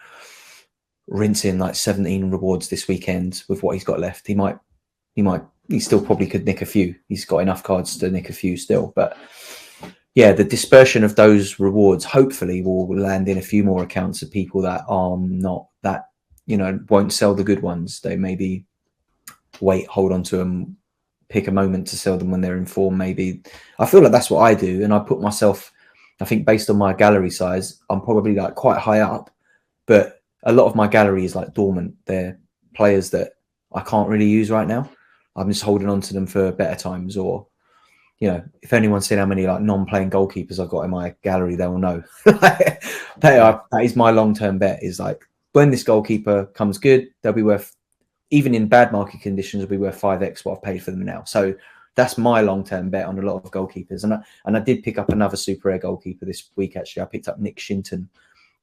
rinsing like 17 rewards this weekend with what he's got left. He still probably could nick a few. He's got enough cards to nick a few still, but yeah, the dispersion of those rewards hopefully will land in a few more accounts of people that are not that, you know, won't sell the good ones. They maybe hold on to them, pick a moment to sell them when they're in form. Maybe I feel like that's what I do, and I put myself, I think based on my gallery size, I'm probably like quite high up, but a lot of my gallery is like dormant. They're players that I can't really use right now. I'm just holding on to them for better times, or, you know, if anyone's seen how many like non-playing goalkeepers I've got in my gallery, they will know. That is my long-term bet, is like when this goalkeeper comes good, they'll be worth, even in bad market conditions, will be worth 5x what I've paid for them now. So that's my long-term bet on a lot of goalkeepers. And I did pick up another super rare goalkeeper this week, actually. I picked up Nick Shinton,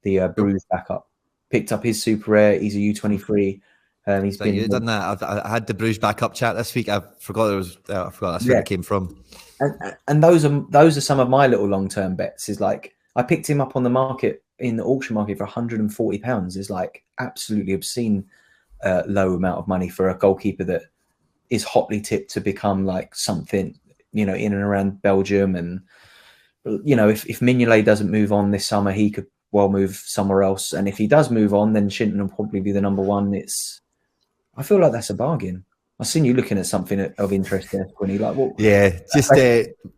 the Bruges backup. Picked up his super rare. He's a U23. He's been. You done that. I had the Bruges backup chat this week. I forgot that's where it came from. And those are some of my little long-term bets. Is like I picked him up on the market, in the auction market, for £140. Is like absolutely obscene low amount of money for a goalkeeper that is hotly tipped to become like something, you know, in and around Belgium. And, you know, if Mignolet doesn't move on this summer, he could well move somewhere else. And if he does move on, then Shinton will probably be the number one. I feel like that's a bargain. I've seen you looking at something of interest there, Quinny. Like what? Yeah, just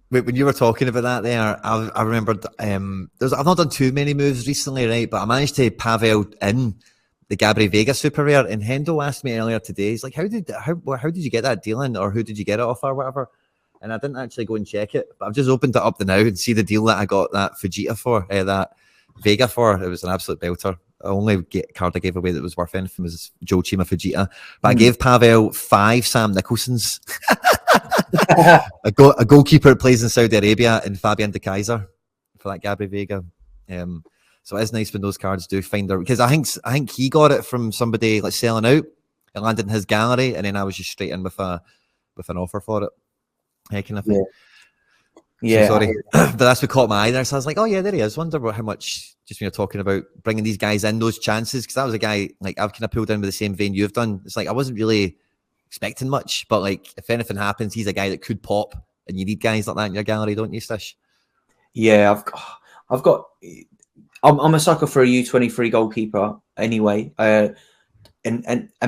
when you were talking about that there, I remembered I've not done too many moves recently, right? But I managed to Pavel in the Gabri Vega super rare, and Hendo asked me earlier today, he's like, how did you get that deal in, or who did you get it off or whatever? And I didn't actually go and check it, but I've just opened it up now and see the deal that I got that Fujita for, that Vega for. It was an absolute belter. The only card I gave away that was worth anything was Joe Chima Fujita. But I gave Pavel 5 Sam Nicholsons. a goalkeeper that plays in Saudi Arabia, and Fabian de Kaiser for that Gabri Vega. So it is nice when those cards do find their, because I think he got it from somebody like selling out. It landed in his gallery, and then I was just straight in with an offer for it. Kind of thing. Yeah. So sorry, but that's what caught my eye there. So I was like, oh yeah, there he is. Wonder how much. Just when you're talking about bringing these guys in, those chances, because that was a guy like I've kind of pulled in with the same vein you've done. It's like I wasn't really expecting much, but like if anything happens, he's a guy that could pop, and you need guys like that in your gallery, don't you, Stish? Yeah, I'm a sucker for a U23 goalkeeper anyway, and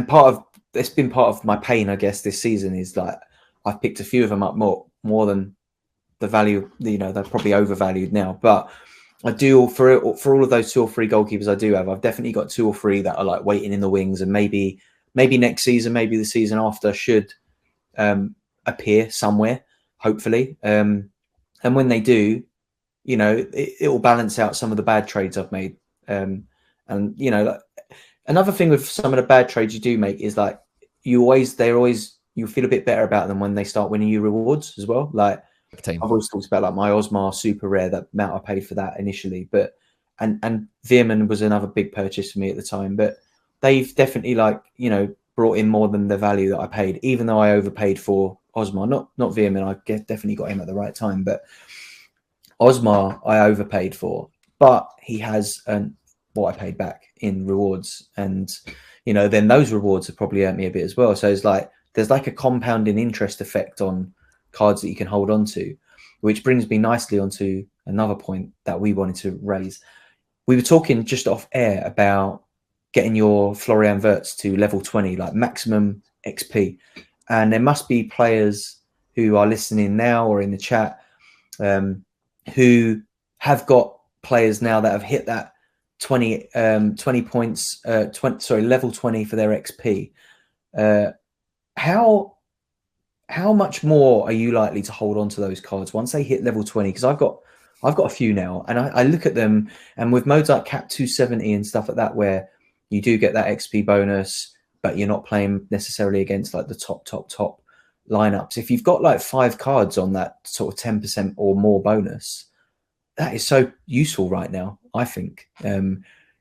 part of it's been part of my pain, I guess, this season is like I've picked a few of them up more than the value. They're probably overvalued now, but I do for all of those 2 or 3 goalkeepers I do have. I've definitely got 2 or 3 that are like waiting in the wings, and maybe next season, maybe the season after should appear somewhere, hopefully. And when they do, it will balance out some of the bad trades I've made. And like, another thing with some of the bad trades you do make is like you feel a bit better about them when they start winning you rewards as well. Like I've always talked about like my Osmar super rare, that amount I paid for that initially, but and Veerman was another big purchase for me at the time, but they've definitely brought in more than the value that I paid, even though I overpaid for Osmar. Not Veerman, I definitely got him at the right time, but Osmar I overpaid for, but he has what I paid back in rewards, and then those rewards have probably earned me a bit as well. So it's like there's like a compounding interest effect on cards that you can hold on to, which brings me nicely onto another point that we wanted to raise. We were talking just off air about getting your Florian Wirtz to level 20, like maximum XP, and there must be players who are listening now or in the chat who have got players now that have hit that 20 points, level 20 for their XP. How much more are you likely to hold on to those cards once they hit level 20? Because I've got a few now, and I look at them, and with modes like Cap 270 and stuff like that, where you do get that XP bonus, but you're not playing necessarily against like the top lineups. If you've got like 5 cards on that sort of 10% or more bonus, that is so useful right now, I think.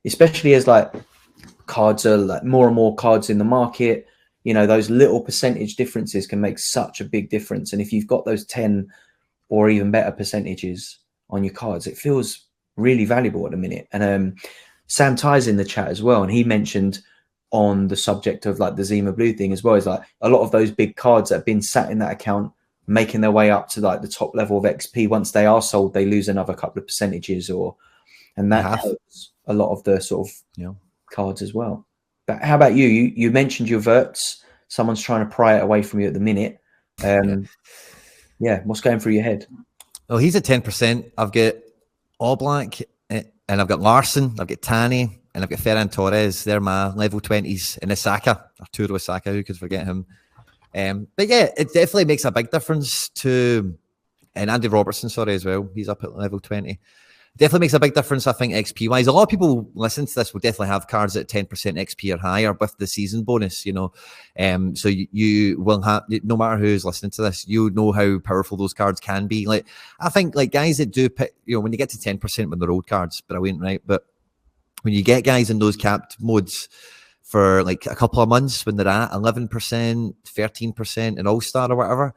Especially as like cards are like more and more cards in the market, those little percentage differences can make such a big difference. And if you've got those 10 or even better percentages on your cards, it feels really valuable at the minute. And Sam Ty's in the chat as well, and he mentioned on the subject of like the Zima Blue thing as well, is like a lot of those big cards that have been sat in that account making their way up to like the top level of XP. Once they are sold, they lose another couple of percentages, and that helps a lot of the sort of cards as well. But how about you? You mentioned your Wirtz. Someone's trying to pry it away from you at the minute. What's going through your head? Well, he's at 10%. I've got All Black, and I've got Larson, I've got Tani, and I've got Ferran Torres. They're my level 20s. And Osaka, Arturo Osaka, who could forget him? But yeah, it definitely makes a big difference to, and Andy Robertson, as well. He's up at level 20. Definitely makes a big difference, I think, XP wise. A lot of people listen to this will definitely have cards at 10% XP or higher with the season bonus, So you will have, no matter who's listening to this, you know how powerful those cards can be. Like, I think like guys that do pick, when you get to 10% when they're old cards, brilliant, right? But when you get guys in those capped modes for like a couple of months when they're at 11%, 13% in All-Star or whatever,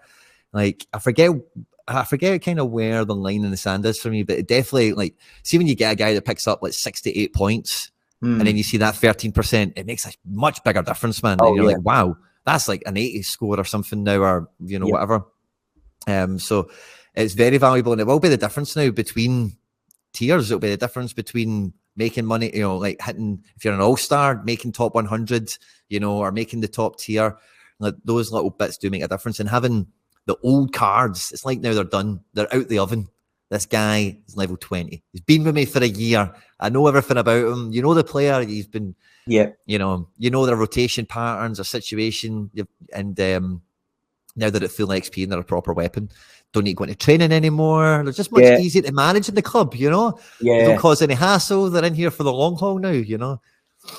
like I forget kind of where the line in the sand is for me, but it definitely, like, see when you get a guy that picks up like 68 points and then you see that 13%, it makes a much bigger difference, man. And you're like, wow, that's like an 80 score or something now, or, whatever. So it's very valuable, and it will be the difference now between tiers. It'll be the difference between making money, you know, like hitting, if you're an all-star, making top 100, you know, or making the top tier, like those little bits do make a difference. And having the old cards, it's like now they're done. They're out the oven. This guy is level 20. He's been with me for a year. I know everything about him. You know the player. He's been, you know their rotation patterns, their situation, and now they're at full XP and they're a proper weapon. Don't need to go into training anymore. They're just much easier to manage in the club, you know? They don't cause any hassle. They're in here for the long haul now, you know?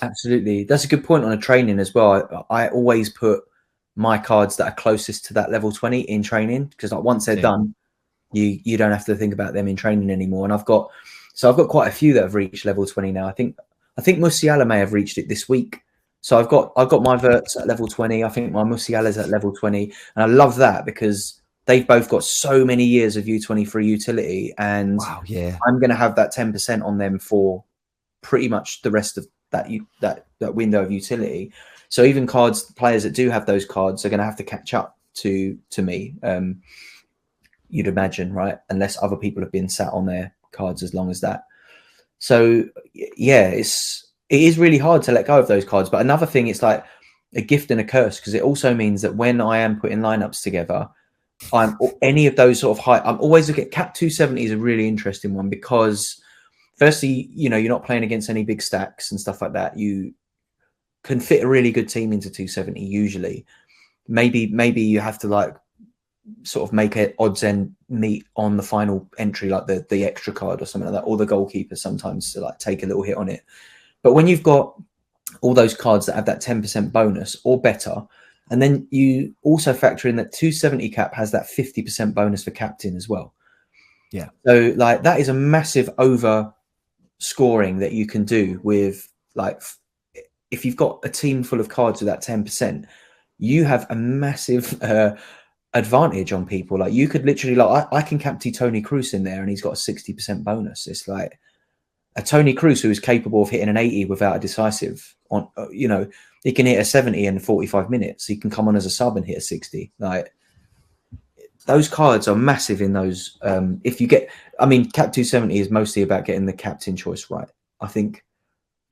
Absolutely. That's a good point on a training as well. I always put my cards that are closest to that level 20 in training, because like once they're done, you don't have to think about them in training anymore. And I've got quite a few that have reached level 20 now. I think Musiala may have reached it this week. So I've got my Verts at level 20. I think my Musiala's at level 20. And I love that because they've both got so many years of U23 utility. And I'm going to have that 10% on them for pretty much the rest of that window of utility. So even players that do have those cards are going to have to catch up to me. You'd imagine, right? Unless other people have been sat on their cards as long as that. So yeah, it is really hard to let go of those cards. But another thing, it's like a gift and a curse, because it also means that when I am putting lineups together, I'm any of those sort of high. I'm always looking at Cap 270 is a really interesting one, because firstly, you know, you're not playing against any big stacks and stuff like that. You can fit a really good team into 270 usually. Maybe you have to like sort of make it odds end meet on the final entry, like the extra card or something like that, or the goalkeeper sometimes to like take a little hit on it. But when you've got all those cards that have that 10% bonus or better, and then you also factor in that 270 cap has that 50% bonus for captain as well. Yeah. So like that is a massive over scoring that you can do with, like, if you've got a team full of cards with that 10%, you have a massive advantage on people. Like you could literally, like I can captain Tony Cruz in there and he's got a 60% bonus. It's like a Tony Cruz who is capable of hitting an 80 without a decisive on, you know, he can hit a 70 in 45 minutes. He can come on as a sub and hit a 60. Like those cards are massive in those. If you get, I mean, Cap 270 is mostly about getting the captain choice right. I think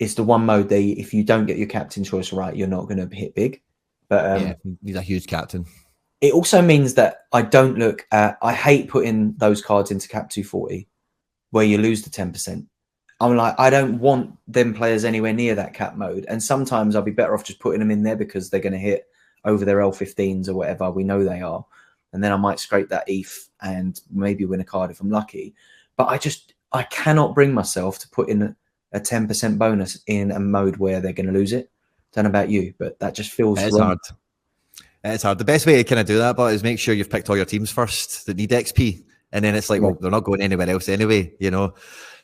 it's the one mode that if you don't get your captain choice right, you're not going to hit big. But yeah, he's a huge captain. It also means that I don't look at, I hate putting those cards into Cap 240 where you lose the 10%. I'm like, I don't want them players anywhere near that cap mode. And sometimes I'll be better off just putting them in there because they're going to hit over their L15s or whatever. We know they are. And then I might scrape that ETH and maybe win a card if I'm lucky. But I cannot bring myself to put in a 10% bonus in a mode where they're going to lose it. Don't know about you, but that just feels wrong. Hard. It's hard. The best way to kind of do that, but is make sure you've picked all your teams first that need XP. And then it's like, well, they're not going anywhere else anyway, you know.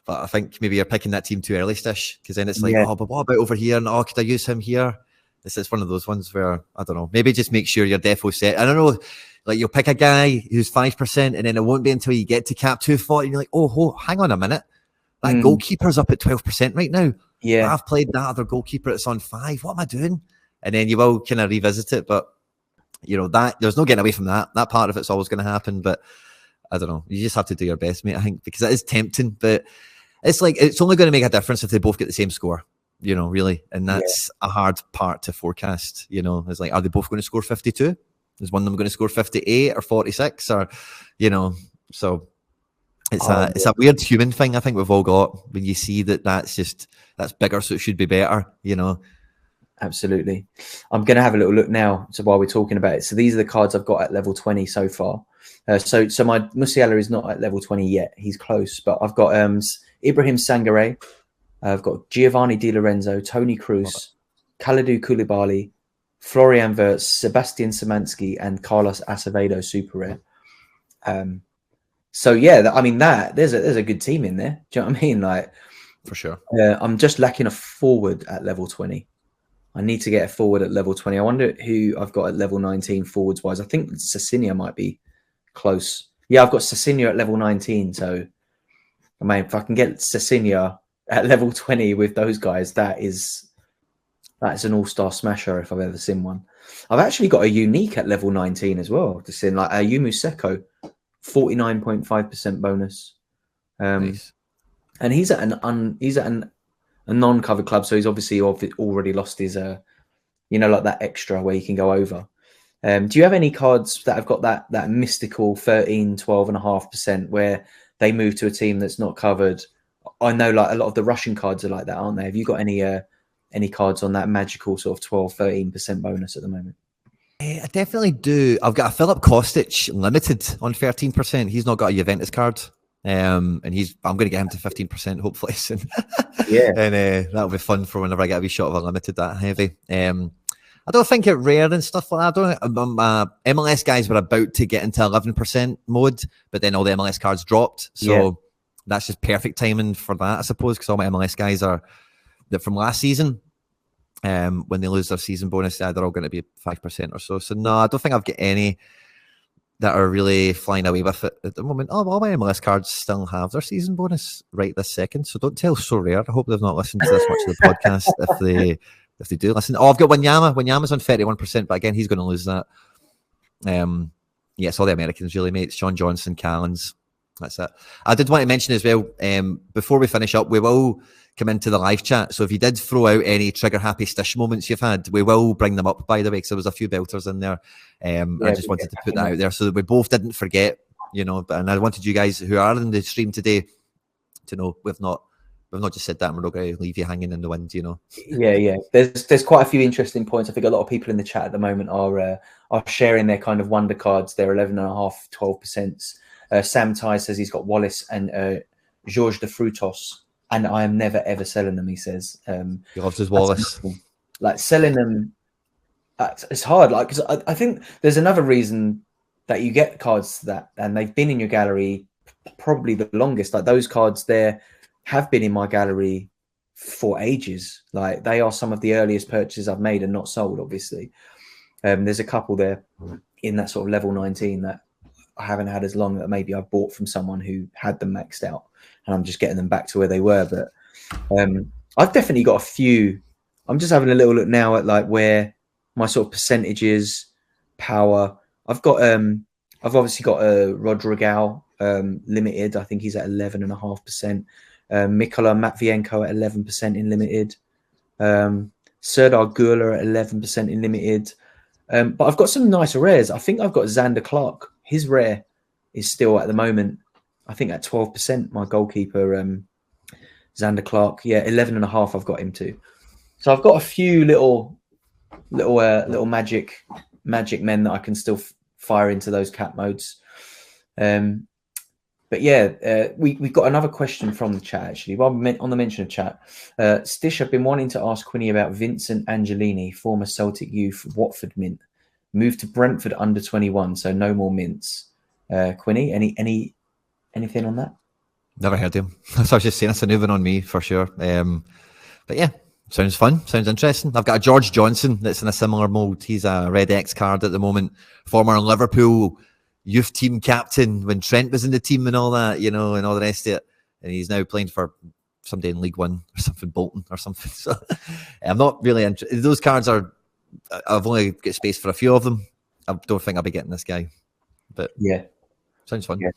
But I think maybe you're picking that team too early, Stish, because then it's like, oh, but what about over here? And oh, could I use him here? It's one of those ones where, I don't know, maybe just make sure you're defo set. I don't know, like you'll pick a guy who's 5%, and then it won't be until you get to Cap 240, and you're like, oh, hang on a minute. That goalkeeper's up at 12% right now. Yeah. I've played that other goalkeeper that's on 5. What am I doing? And then you will kind of revisit it, but you know, that there's no getting away from that. That part of it's always going to happen, but I don't know. You just have to do your best, mate, I think, because it is tempting, but it's like, it's only going to make a difference if they both get the same score, you know, really. And that's a hard part to forecast, you know. It's like, are they both going to score 52? Is one of them going to score 58 or 46 or, you know, so it's a weird human thing I think we've all got when you see that's bigger, so it should be better, you know. Absolutely. I'm going to have a little look now. So while we're talking about it, so these are the cards I've got at level 20 so far. So my Musiala is not at level 20 yet. He's close, but I've got Ibrahim Sangare. I've got Giovanni Di Lorenzo, Tony Cruz, Kalidou Koulibaly, Florian Wirtz, Sebastian Szymanski, and Carlos Acevedo super rare. So yeah, I mean there's a good team in there. Do you know what I mean? Like for sure. I'm just lacking a forward at level 20. I need to get a forward at level 20. I wonder who I've got at level 19 forwards wise. I think Cecilia might be close. Yeah, I've got Cecilia at level 19. So I mean, if I can get Cecilia at level 20 with those guys, that's an all-star smasher if I've ever seen one. I've actually got a unique at level 19 as well. To see like a Yumu Seko, 49.5% bonus. Nice. And he's at an a non-covered club, so he's obviously already lost his like that extra where you can go over. Do you have any cards that have got that mystical 13, 12.5% where they move to a team that's not covered? I know like a lot of the Russian cards are like that, aren't they? Have you got any cards on that magical sort of 12, 13% bonus at the moment? I definitely do. I've got a Philip Kostic limited on 13%. He's not got a Juventus card. And I'm going to get him to 15% hopefully soon. Yeah. And that'll be fun for whenever I get a wee shot of a limited that heavy. I don't think it rare and stuff like that. MLS guys were about to get into 11% mode, but then all the MLS cards dropped. So that's just perfect timing for that, I suppose, because all my MLS guys are from last season. When they lose their season bonus, they're all going to be 5% or so. So no, I don't think I've got any that are really flying away with it at the moment. Oh, all my MLS cards still have their season bonus right this second. So don't tell Sorare. I hope they've not listened to this much of the podcast if they do listen. Oh, I've got Wanyama. Wanyama's on 31%, but again, he's going to lose that. It's all the Americans really, mate. Sean Johnson, Callens. That's it. I did want to mention as well, before we finish up, we will come into the live chat. So if you did throw out any trigger happy Stish moments you've had, we will bring them up, by the way, because there was a few belters in there. I just wanted to put that out there so that we both didn't forget, and I wanted you guys who are in the stream today to know we've not just said that and we're not going to leave you hanging in the wind, Yeah. There's quite a few interesting points. I think a lot of people in the chat at the moment are sharing their kind of wonder cards, their 11.5, 12%. Sam Ty says he's got Wallace and Georges de Frutos, and I am never ever selling them. He says he loves his Wallace. Like selling them, it's hard. Like, because I think there's another reason that you get cards that, and they've been in your gallery probably the longest. Like those cards there have been in my gallery for ages. Like they are some of the earliest purchases I've made and not sold. Obviously, there's a couple there in that sort of level 19 that I haven't had as long, that maybe I've bought from someone who had them maxed out and I'm just getting them back to where they were. But I've definitely got a few. I'm just having a little look now at like where my sort of percentages, power. I've obviously got a Rodrigal limited. I think he's at 11.5%. Mikola Matvienko at 11% in limited. Serdar Gula at 11% in limited. But I've got some nice rares. I think I've got Xander Clark. His rare is still at the moment, I think at 12%. My goalkeeper, Xander Clark, 11.5. I've got him too. So I've got a few little magic men that I can still fire into those cap modes. But we've got another question from the chat actually. While on the mention of chat, Stish, I've been wanting to ask Quinny about Vincent Angelini, former Celtic youth, Watford mint. Moved to Brentford under 21, so no more mints. Quinny, anything on that? Never heard him. So I was just saying that's a new one on me for sure. But yeah, sounds fun, sounds interesting. I've got a George Johnson that's in a similar mold. He's a Red X card at the moment, former Liverpool youth team captain when Trent was in the team and all that, and all the rest of it. And he's now playing for somebody in League One or something, Bolton or something. So I'm not really interested. Those cards are, I've only got space for a few of them. I don't think I'll be getting this guy, but yeah, sounds fun. Yeah.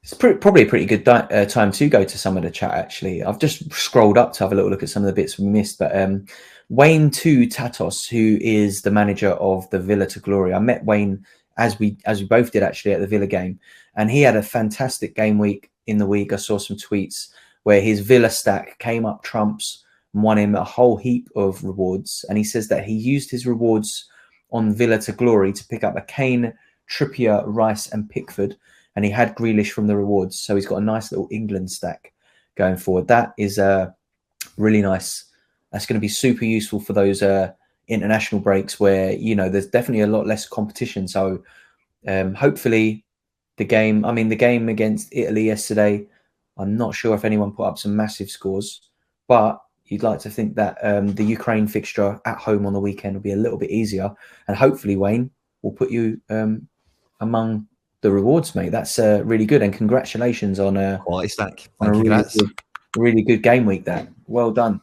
It's probably a pretty good time to go to some of the chat. Actually, I've just scrolled up to have a little look at some of the bits we missed. But Wayne 2 Tatos, who is the manager of the Villa to Glory, I met Wayne as we both did actually at the Villa game, and he had a fantastic game week in the week. I saw some tweets where his Villa stack came up trumps and won him a whole heap of rewards. And he says that he used his rewards on Villa to Glory to pick up a Kane, Trippier, Rice and Pickford. And he had Grealish from the rewards. So he's got a nice little England stack going forward. That is really nice. That's going to be super useful for those international breaks where, there's definitely a lot less competition. So hopefully the game against Italy yesterday, I'm not sure if anyone put up some massive scores, but you'd like to think that the Ukraine fixture at home on the weekend will be a little bit easier. And hopefully, Wayne, will put you among the rewards, mate. That's really good. And congratulations on a quality stack. On a really good game week. That well done.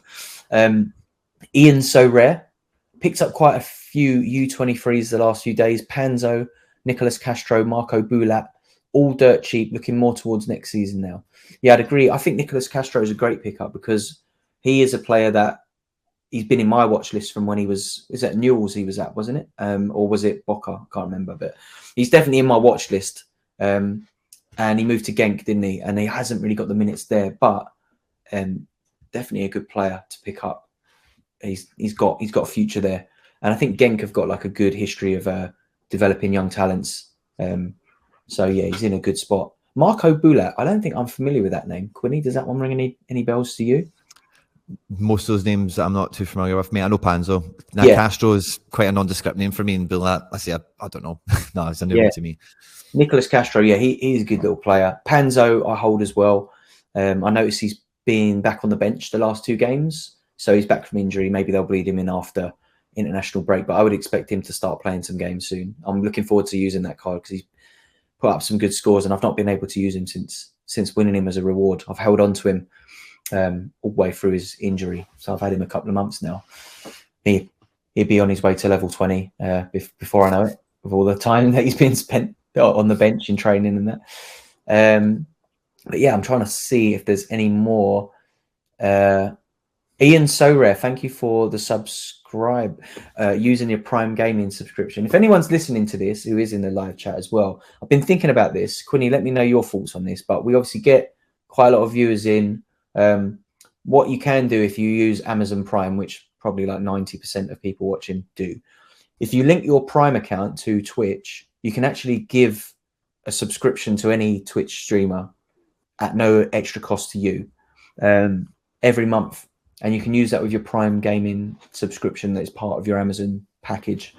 Ian So Rare picked up quite a few U23s the last few days. Panzo, Nicolas Castro, Marco Bulat, all dirt cheap, looking more towards next season now. Yeah, I'd agree. I think Nicolas Castro is a great pickup because he is a player that he's been in my watch list from when he was, is that Newell's he was at, wasn't it? Or was it Boca? I can't remember, but he's definitely in my watch list. And he moved to Genk, didn't he? And he hasn't really got the minutes there, but definitely a good player to pick up. He's got a future there. And I think Genk have got like a good history of developing young talents. So yeah, he's in a good spot. Marco Bulat, I don't think I'm familiar with that name. Quinny, does that one ring any bells to you? Most of those names I'm not too familiar with. Me, I know Panzo. Now Castro is quite a nondescript name for me, and Bulat, I don't know. No, it's a new one to me. Nicolas Castro, he's a good little player. Panzo, I hold as well. I noticed he's been back on the bench the last 2 games, so he's back from injury. Maybe they'll bleed him in after international break, but I would expect him to start playing some games soon. I'm looking forward to using that card because he's put up some good scores, and I've not been able to use him since winning him as a reward. I've held on to him all the way through his injury, so I've had him a couple of months now. He'd be on his way to level 20 before I know it, with all the time that he's been spent on the bench in training and that. But yeah, I'm trying to see if there's any more. Ian Sorare, thank you for the subscribe, using your Prime Gaming subscription. If anyone's listening to this who is in the live chat as well, I've been thinking about this. Quinny, let me know your thoughts on this. But we obviously get quite a lot of viewers in. What you can do if you use Amazon Prime, which probably like 90% of people watching do, if you link your Prime account to Twitch, you can actually give a subscription to any Twitch streamer at no extra cost to you every month. And you can use that with your Prime Gaming subscription that is part of your Amazon package.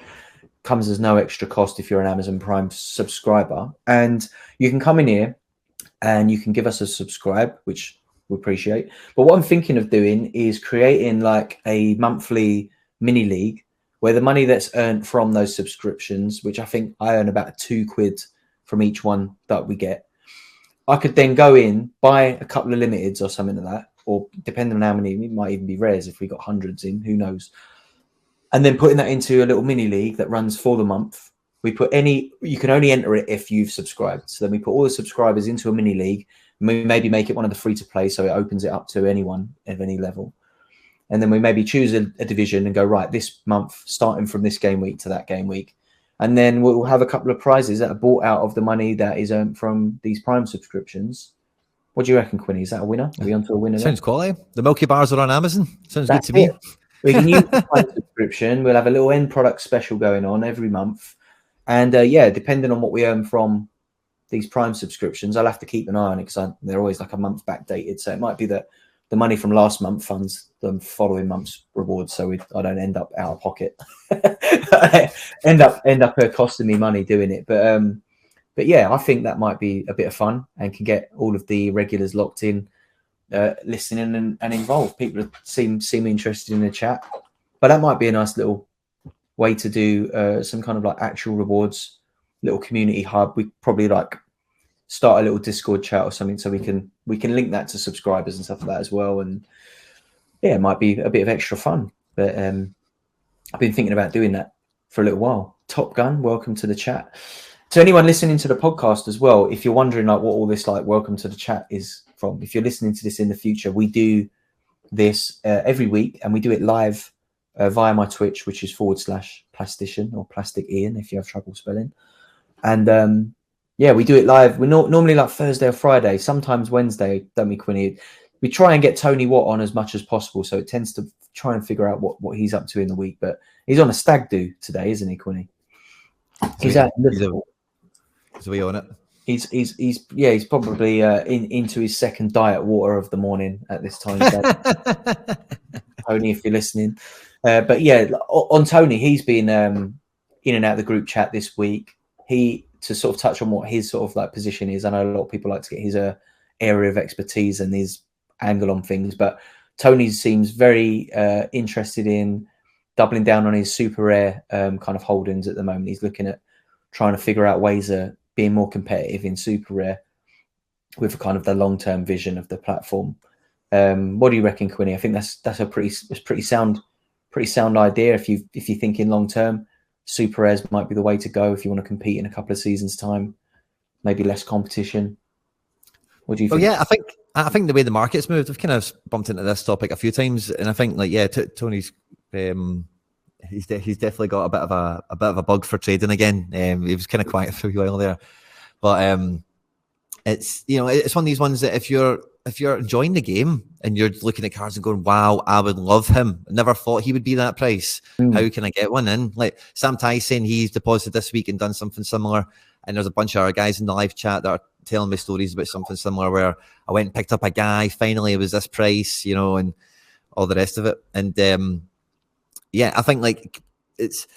Comes as no extra cost if you're an Amazon Prime subscriber. And you can come in here and you can give us a subscribe, which we appreciate. But what I'm thinking of doing is creating like a monthly mini league where the money that's earned from those subscriptions, which I think I earn about £2 from each one that we get, I could then go in, buy a couple of limiteds or something like that, or depending on how many, it might even be rares if we got hundreds in, who knows. And then putting that into a little mini league that runs for the month. We put you can only enter it if you've subscribed. So then we put all the subscribers into a mini league, and we maybe make it one of the free to play, so it opens it up to anyone of any level. And then we maybe choose a division and go, right, this month, starting from this game week to that game week. And then we'll have a couple of prizes that are bought out of the money that is earned from these Prime subscriptions. What do you reckon, Quinny? Is that a winner? Are we on to a winner? Sounds quality. The Milky Bars are on Amazon. Sounds That's good to me. We can use the Prime subscription. We'll have a little end product special going on every month. And yeah, depending on what we earn from these Prime subscriptions, I'll have to keep an eye on it because they're always like a month backdated. So it might be that the money from last month funds the following month's rewards, so I don't end up out of pocket. end up costing me money doing it. But yeah, I think that might be a bit of fun and can get all of the regulars locked in, listening and involved. People seem interested in the chat, but that might be a nice little way to do some kind of like actual rewards, little community hub. We probably like start a little Discord chat or something so we can link that to subscribers and stuff like that as well. And yeah, it might be a bit of extra fun. But I've been thinking about doing that for a little while. Top Gun, welcome to the chat. To anyone listening to the podcast as well, if you're wondering like what all this like welcome to the chat is from, if you're listening to this in the future, we do this every week, and we do it live via my Twitch, which is /Plastician or Plastic Ian if you have trouble spelling. And yeah, we do it live. We're normally like Thursday or Friday, sometimes Wednesday, don't we, Quinny? We try and get Tony Watt on as much as possible, so it tends to try and figure out what he's up to in the week. But he's on a stag do today, isn't he, Quinny? He's out in Liverpool. Is we on it? He's probably into his second diet water of the morning at this time. Tony, if you're listening. But yeah, on Tony, he's been in and out of the group chat this week. To sort of touch on what his sort of like position is. I know a lot of people like to get his area of expertise and his angle on things, but Tony seems very interested in doubling down on his super rare kind of holdings at the moment. He's looking at trying to figure out ways of being more competitive in super rare with kind of the long-term vision of the platform. What do you reckon, Quinny? I think that's a pretty sound idea. If you're thinking long-term, super rares might be the way to go if you want to compete in a couple of seasons' time. Maybe less competition. What do you think? Well, yeah, I think the way the market's moved, we've kind of bumped into this topic a few times, and I think like Tony's he's definitely got a bit of a bug for trading again. He was kind of quiet for a while there, but it's it's one of these ones that if you're enjoying the game and you're looking at cards and going, wow, I would love him. Never thought he would be that price. How can I get one in? Like Sam Tyson, he's deposited this week and done something similar. And there's a bunch of other guys in the live chat that are telling me stories about something similar where I went and picked up a guy. Finally, it was this price, and all the rest of it. And I think like it's,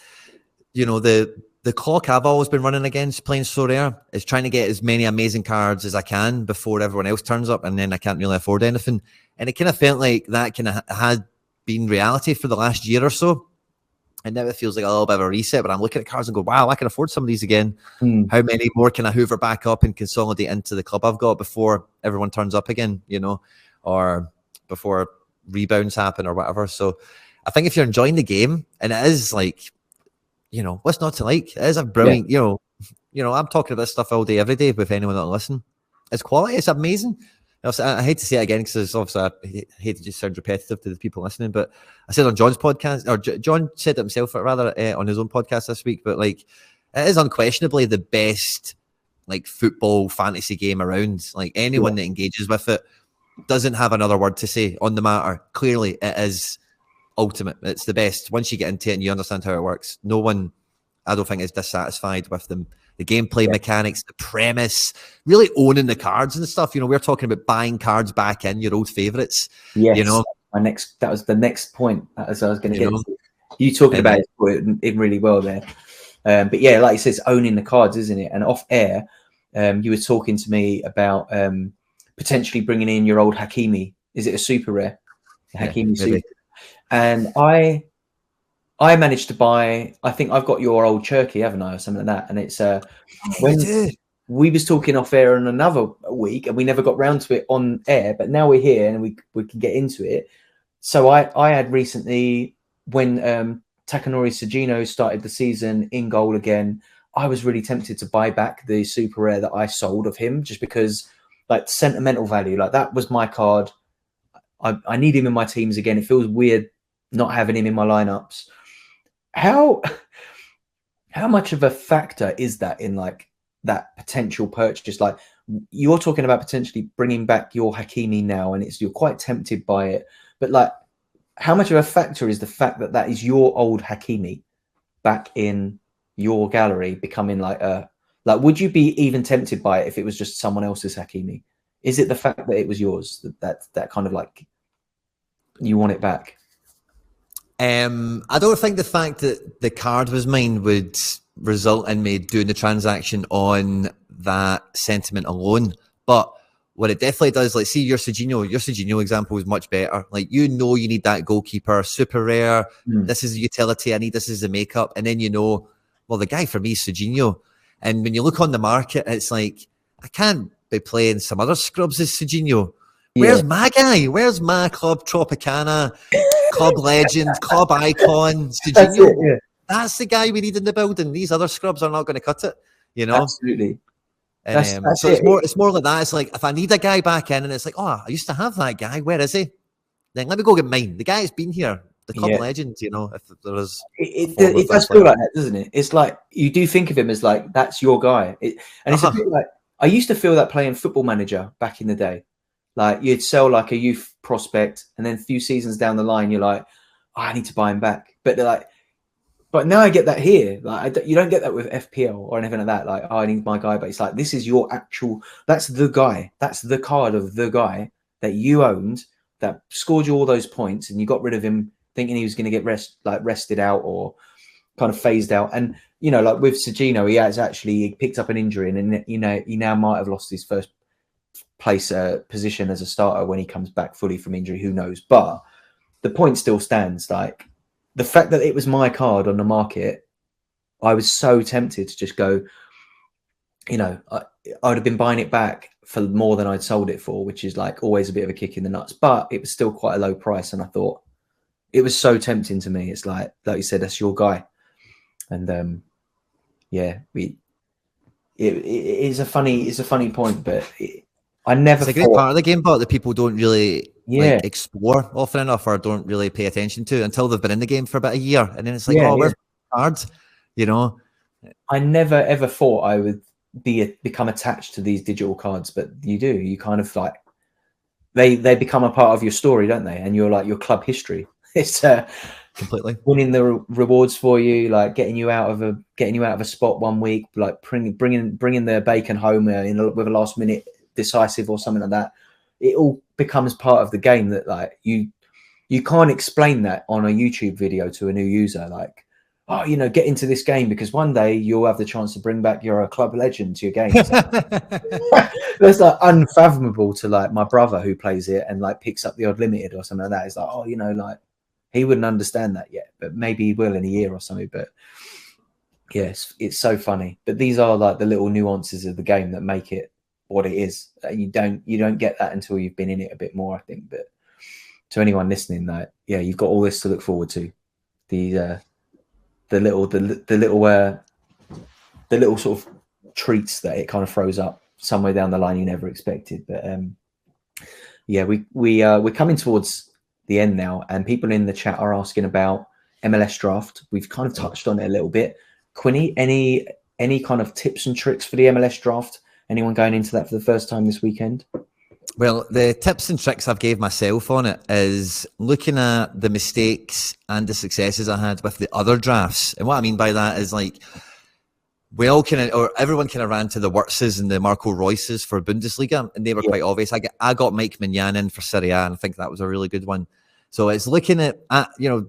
the clock I've always been running against playing Sorare is trying to get as many amazing cards as I can before everyone else turns up, and then I can't really afford anything. And it kind of felt like that kind of had been reality for the last year or so. And now it feels like a little bit of a reset, but I'm looking at cards and go, wow, I can afford some of these again. How many more can I hoover back up and consolidate into the club I've got before everyone turns up again, or before rebounds happen or whatever. So I think if you're enjoying the game, and it is like, what's not to like? It is a brilliant, I'm talking about this stuff all day, every day with anyone that'll listen. It's quality. It's amazing. I hate to say it again because obviously I hate to just sound repetitive to the people listening, but I said on John's podcast, or John said it himself rather on his own podcast this week, but like it is unquestionably the best like football fantasy game around. Like anyone that engages with it doesn't have another word to say on the matter. Clearly it is ultimate. It's the best. Once you get into it and you understand how it works, no one, I don't think, is dissatisfied with them. The gameplay mechanics, the premise, really owning the cards and stuff. We're talking about buying cards back in your old favorites. Yes, that was the next point as I was going to get to. You talking about it really well there. But yeah, like you said, it's owning the cards, isn't it? And off air, you were talking to me about potentially bringing in your old Hakimi. Is it a super rare? Hakimi super. And I managed to buy, I think I've got your old Cherky, haven't I, or something like that. And it's when we was talking off air on another week and we never got round to it on air, but now we're here and we can get into it. So I had recently, when Takanori Sugino started the season in goal again, I was really tempted to buy back the super rare that I sold of him just because like sentimental value, like that was my card. I need him in my teams again. It feels weird not having him in my lineups. How much of a factor is that in like that potential purchase? Like you're talking about potentially bringing back your Hakimi now, and you're quite tempted by it. But like, how much of a factor is the fact that that is your old Hakimi back in your gallery becoming like a would you be even tempted by it if it was just someone else's Hakimi? Is it the fact that it was yours that kind of like you want it back? I don't think the fact that the card was mine would result in me doing the transaction on that sentiment alone. But what it definitely does, like, see your Sugino example is much better. Like, you need that goalkeeper, super rare. This is the utility I need. This is the makeup. And then well, the guy for me is Sugino. And when you look on the market, it's like, I can't be playing some other scrubs as Sugino. Where's my guy? Where's my Club Tropicana, Club Legend, Club Icon, Sugino? That's the guy we need in the building. These other scrubs are not going to cut it, Absolutely. And, so it's more like that. It's like if I need a guy back in, and it's like, oh, I used to have that guy. Where is he? Then let me go get mine. The guy's been here. The Club Legend, if there is. It does feel like that, doesn't it? It's like you do think of him as like that's your guy, and it's a bit like I used to feel that playing Football Manager back in the day. Like you'd sell like a youth prospect, and then a few seasons down the line, you're like, oh, I need to buy him back. But now I get that here. Like you don't get that with FPL or anything like that. Like, oh, I need my guy, but it's like this is your actual. That's the guy. That's the card of the guy that you owned that scored you all those points, and you got rid of him thinking he was going to get rested out or kind of phased out. And like with Sugino, he picked up an injury, and he now might have lost his first place position as a starter when he comes back fully from injury. Who knows? But the point still stands. Like the fact that it was my card on the market, I was so tempted to just go. I would have been buying it back for more than I'd sold it for, which is like always a bit of a kick in the nuts. But it was still quite a low price, and I thought it was so tempting to me. It's like you said, that's your guy, and it's a funny point, but. I never It's a great thought, part of the game, but that people don't really yeah, explore often enough, or don't really pay attention to until they've been in the game for about a year, and then it's like, yeah, oh, yeah. where's the cards? You know, I never ever thought I would become attached to these digital cards, but you do. You kind of like they become a part of your story, don't they? And you're like your club history. It's completely. winning the rewards for you, like getting you out of a spot one week, like bringing the bacon home with a last minute decisive or something like that. It all becomes part of the game that like you can't explain that on a YouTube video to a new user. Like, oh, get into this game because one day you'll have the chance to bring back your club legend to your games. That's like unfathomable to like my brother who plays it and like picks up the odd limited or something like that. It's like, oh, like he wouldn't understand that yet, but maybe he will in a year or something. But yes, it's so funny. But these are like the little nuances of the game that make it what it is. You don't get that until you've been in it a bit more, I think. But to anyone listening, that yeah, you've got all this to look forward to. The little sort of treats that it kind of throws up somewhere down the line you never expected. But yeah, we're coming towards the end now, and people in the chat are asking about MLS draft. We've kind of touched on it a little bit. Quinny, any kind of tips and tricks for the MLS draft? Anyone going into that for the first time this weekend? Well, the tips and tricks I've gave myself on it is looking at the mistakes and the successes I had with the other drafts. And what I mean by that is like, everyone kind of ran to the Wirtzes and the Marco Reusses for Bundesliga, and they were quite obvious. I got Mike Mignan in for Serie A, and I think that was a really good one. So it's looking at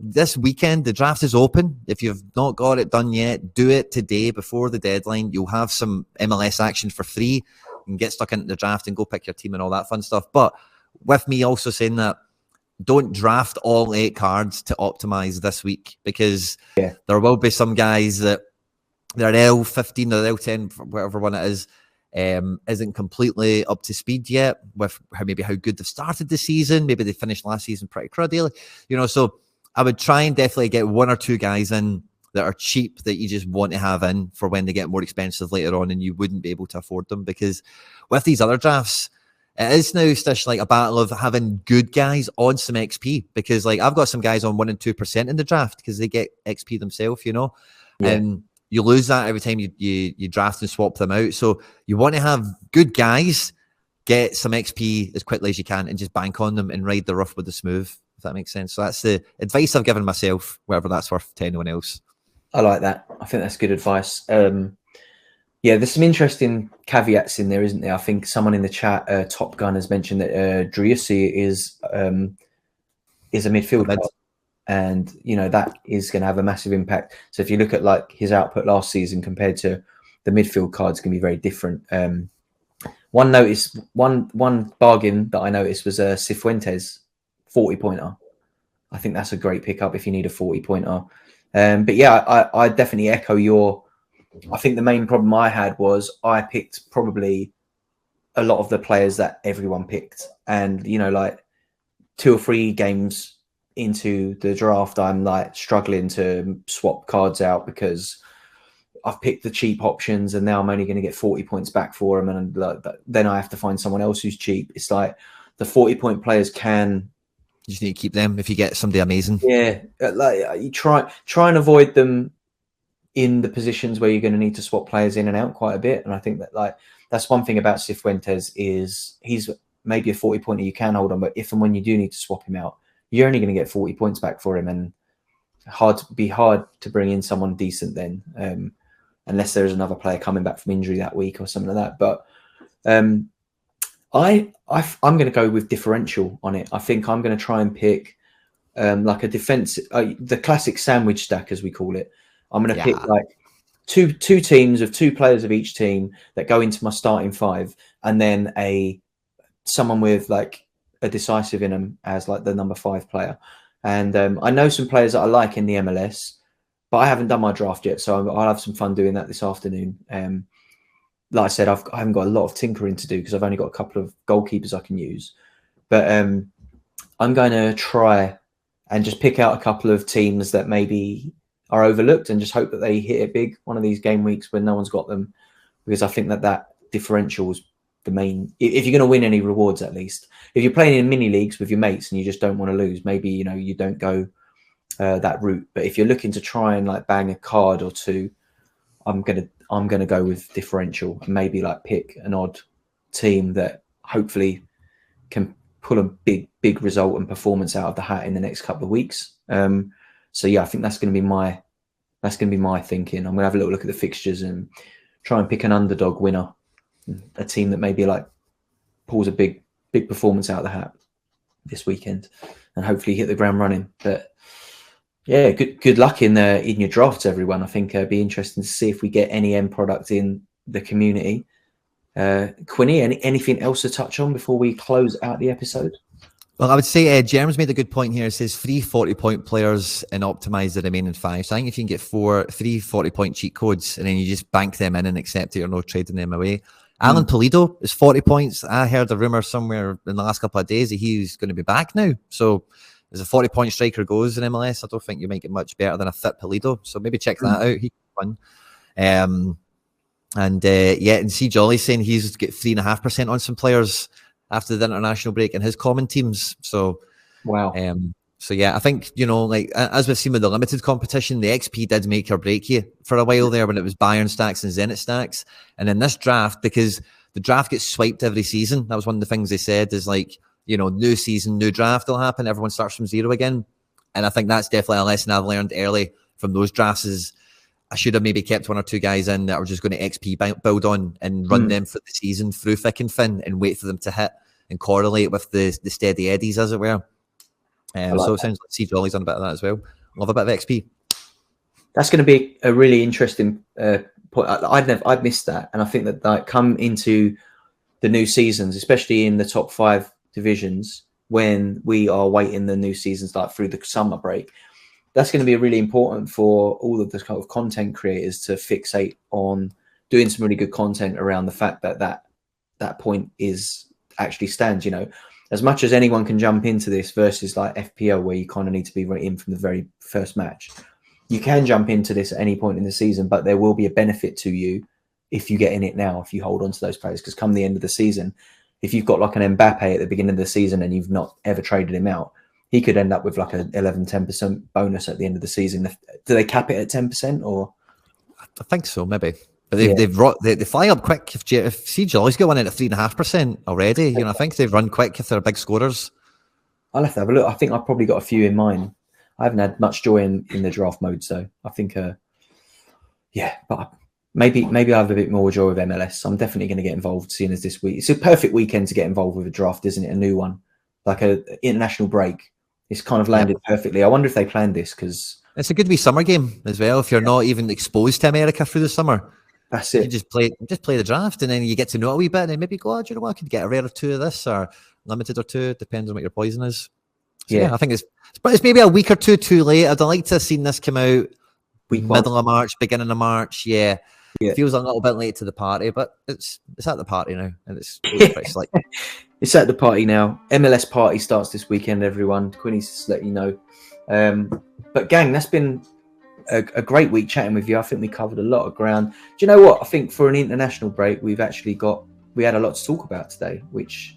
this weekend, the draft is open. If you've not got it done yet, do it today before the deadline. You'll have some MLS action for free and get stuck into the draft and go pick your team and all that fun stuff. But with me also saying that, don't draft all 8 cards to optimize this week, because there will be some guys that their L15 or L10, whatever one it is, isn't completely up to speed yet with how good they've started the season. Maybe they finished last season pretty cruddy, so I would try and definitely get 1 or 2 guys in that are cheap that you just want to have in for when they get more expensive later on and you wouldn't be able to afford them. Because with these other drafts, it is now, Stish, like a battle of having good guys on some XP, because like I've got some guys on 1% and 2% in the draft because they get XP themselves, and you lose that every time you draft and swap them out. So you want to have good guys, get some XP as quickly as you can, and just bank on them and ride the rough with the smooth, if that makes sense. So that's the advice I've given myself, whatever that's worth to anyone else. I like that. I think that's good advice. There's some interesting caveats in there, isn't there? I think someone in the chat, Top Gun, has mentioned that Driussi is a midfield card. And, that is going to have a massive impact. So if you look at like his output last season compared to the midfield cards, can be very different. One bargain that I noticed was Cifuentes 40-pointer. I think that's a great pickup if you need a 40-pointer. But yeah, I definitely echo I think the main problem I had was I picked probably a lot of the players that everyone picked. And, like 2 or 3 games into the draft, I'm like struggling to swap cards out because I've picked the cheap options and now I'm only going to get 40 points back for them, and then I have to find someone else who's cheap. It's like the 40-point players you just need to keep them if you get somebody amazing. Yeah, like you try and avoid them in the positions where you're going to need to swap players in and out quite a bit. And I think that like that's one thing about Cifuentes is he's maybe a 40-pointer you can hold on, but if and when you do need to swap him out, you're only going to get 40 points back for him, and hard to bring in someone decent then, unless there's another player coming back from injury that week or something like that. But I'm going to go with differential on it. I think I'm going to try and pick like a defensive, the classic sandwich stack as we call it. I'm going to pick like two teams of 2 players of each team that go into my starting 5, and then someone with like a decisive in them as like the number 5 player. And I know some players that I like in the MLS, but I haven't done my draft yet, so I'll have some fun doing that this afternoon. Like I said, I haven't got a lot of tinkering to do because I've only got a couple of goalkeepers I can use. But I'm going to try and just pick out a couple of teams that maybe are overlooked and just hope that they hit it big one of these game weeks when no one's got them, because I think that differential is the main. If you're going to win any rewards, at least if you're playing in mini leagues with your mates and you just don't want to lose, maybe you don't go that route. But if you're looking to try and like bang a card or two, I'm gonna go with differential and maybe like pick an odd team that hopefully can pull a big result and performance out of the hat in the next couple of weeks. So yeah, I think that's going to be my thinking. I'm gonna have a little look at the fixtures and try and pick an underdog winner, a team that maybe like pulls a big performance out of the hat this weekend and hopefully hit the ground running. But yeah, good luck in your drafts, everyone. I think it'd be interesting to see if we get any end product in the community. Quinny, anything else to touch on before we close out the episode? Well, I would say Jerem's made a good point here. It says 3 40-point players and optimize the remaining 5. So I think if you can get 3 40-point cheat codes and then you just bank them in and accept it, you're not trading them away. Alan Pulido is 40 points. I heard a rumor somewhere in the last couple of days that he's going to be back now. So as a 40-point striker goes in MLS, I don't think you might get much better than a fit Pulido. So maybe check that out. He's fun. And C Jolly saying he's got 3.5% on some players after the international break in his common teams. So wow. So yeah, I think, like as we've seen with the limited competition, the XP did make or break you for a while there when it was Bayern stacks and Zenit stacks. And in this draft, because the draft gets swiped every season, that was one of the things they said is like, new season, new draft will happen. Everyone starts from zero again. And I think that's definitely a lesson I've learned early from those drafts is I should have maybe kept 1 or 2 guys in that are just going to XP build on and run them for the season through thick and thin and wait for them to hit and correlate with the steady eddies, as it were. So it sounds like C Jolly's on a bit of that as well. Love a bit of XP. That's going to be a really interesting point. I'd missed that, and I think that like come into the new seasons, especially in the top 5 divisions, when we are waiting the new seasons like through the summer break, that's going to be really important for all of the kind of content creators to fixate on doing some really good content around the fact that point is actually stands. As much as anyone can jump into this versus like FPL, where you kind of need to be right in from the very first match, you can jump into this at any point in the season, but there will be a benefit to you if you get in it now, if you hold on to those players, because come the end of the season, if you've got like an Mbappe at the beginning of the season and you've not ever traded him out, he could end up with like an 10% bonus at the end of the season. Do they cap it at 10% or? I think so, maybe. But they fly up quick. If C Jolly's got one at 3.5% already, I think they've run quick if they're big scorers. I'll have to have a look. I think I've probably got a few in mind. I haven't had much joy in the draft mode, so I think, but maybe I have a bit more joy with MLS. I'm definitely going to get involved, seeing as this week it's a perfect weekend to get involved with a draft, isn't it? A new one, like a international break. It's kind of landed perfectly. I wonder if they planned this because it's a good wee summer game as well. If you're not even exposed to America through the summer. That's it. You just play the draft, and then you get to know a wee bit, and then maybe go, do you know what? I could get a rare or 2 of this, or limited or 2. Depends on what your poison is. So, yeah, I think it's maybe a week or 2 too late. I'd like to have seen this come out middle of March, beginning of March. Yeah. It feels a little bit late to the party, but it's at the party now, and it's pretty slick. It's at the party now. MLS party starts this weekend. Everyone, Quinny's just letting you know. But gang, that's been a great week chatting with you. I think we covered a lot of ground. Do you know what? I think for an international break, we had a lot to talk about today, which,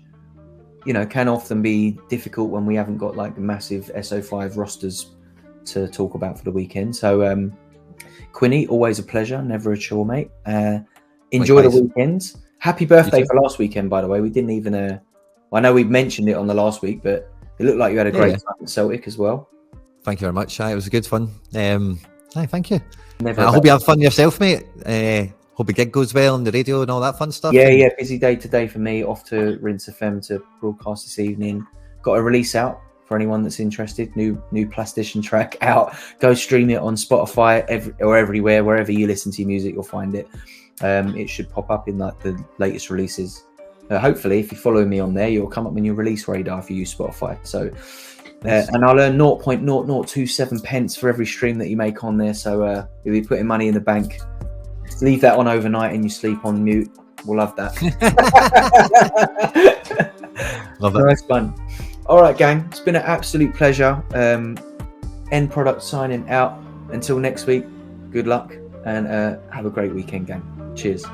can often be difficult when we haven't got like massive SO5 rosters to talk about for the weekend. So, Quinny, always a pleasure. Never a chore, mate. Enjoy the weekend. Happy birthday for last weekend, by the way. We didn't even, I know we mentioned it on the last week, but it looked like you had a great time at Celtic as well. Thank you very much. It was good fun. Thank you. I hope you have fun yourself, mate. Hope the gig goes well on the radio and all that fun stuff. Yeah. Busy day today for me. Off to Rinse FM to broadcast this evening. Got a release out for anyone that's interested. New Plastician track out. Go stream it on Spotify or everywhere. Wherever you listen to your music, you'll find it. It should pop up in like the latest releases. Hopefully, if you follow me on there, you'll come up in your release radar if you use Spotify. So. And I'll earn 0.0027 pence for every stream that you make on there. So you'll be putting money in the bank. Leave that on overnight and you sleep on mute. We'll love that. Love it. Nice fun. All right, gang. It's been an absolute pleasure. End product signing out. Until next week, good luck and have a great weekend, gang. Cheers.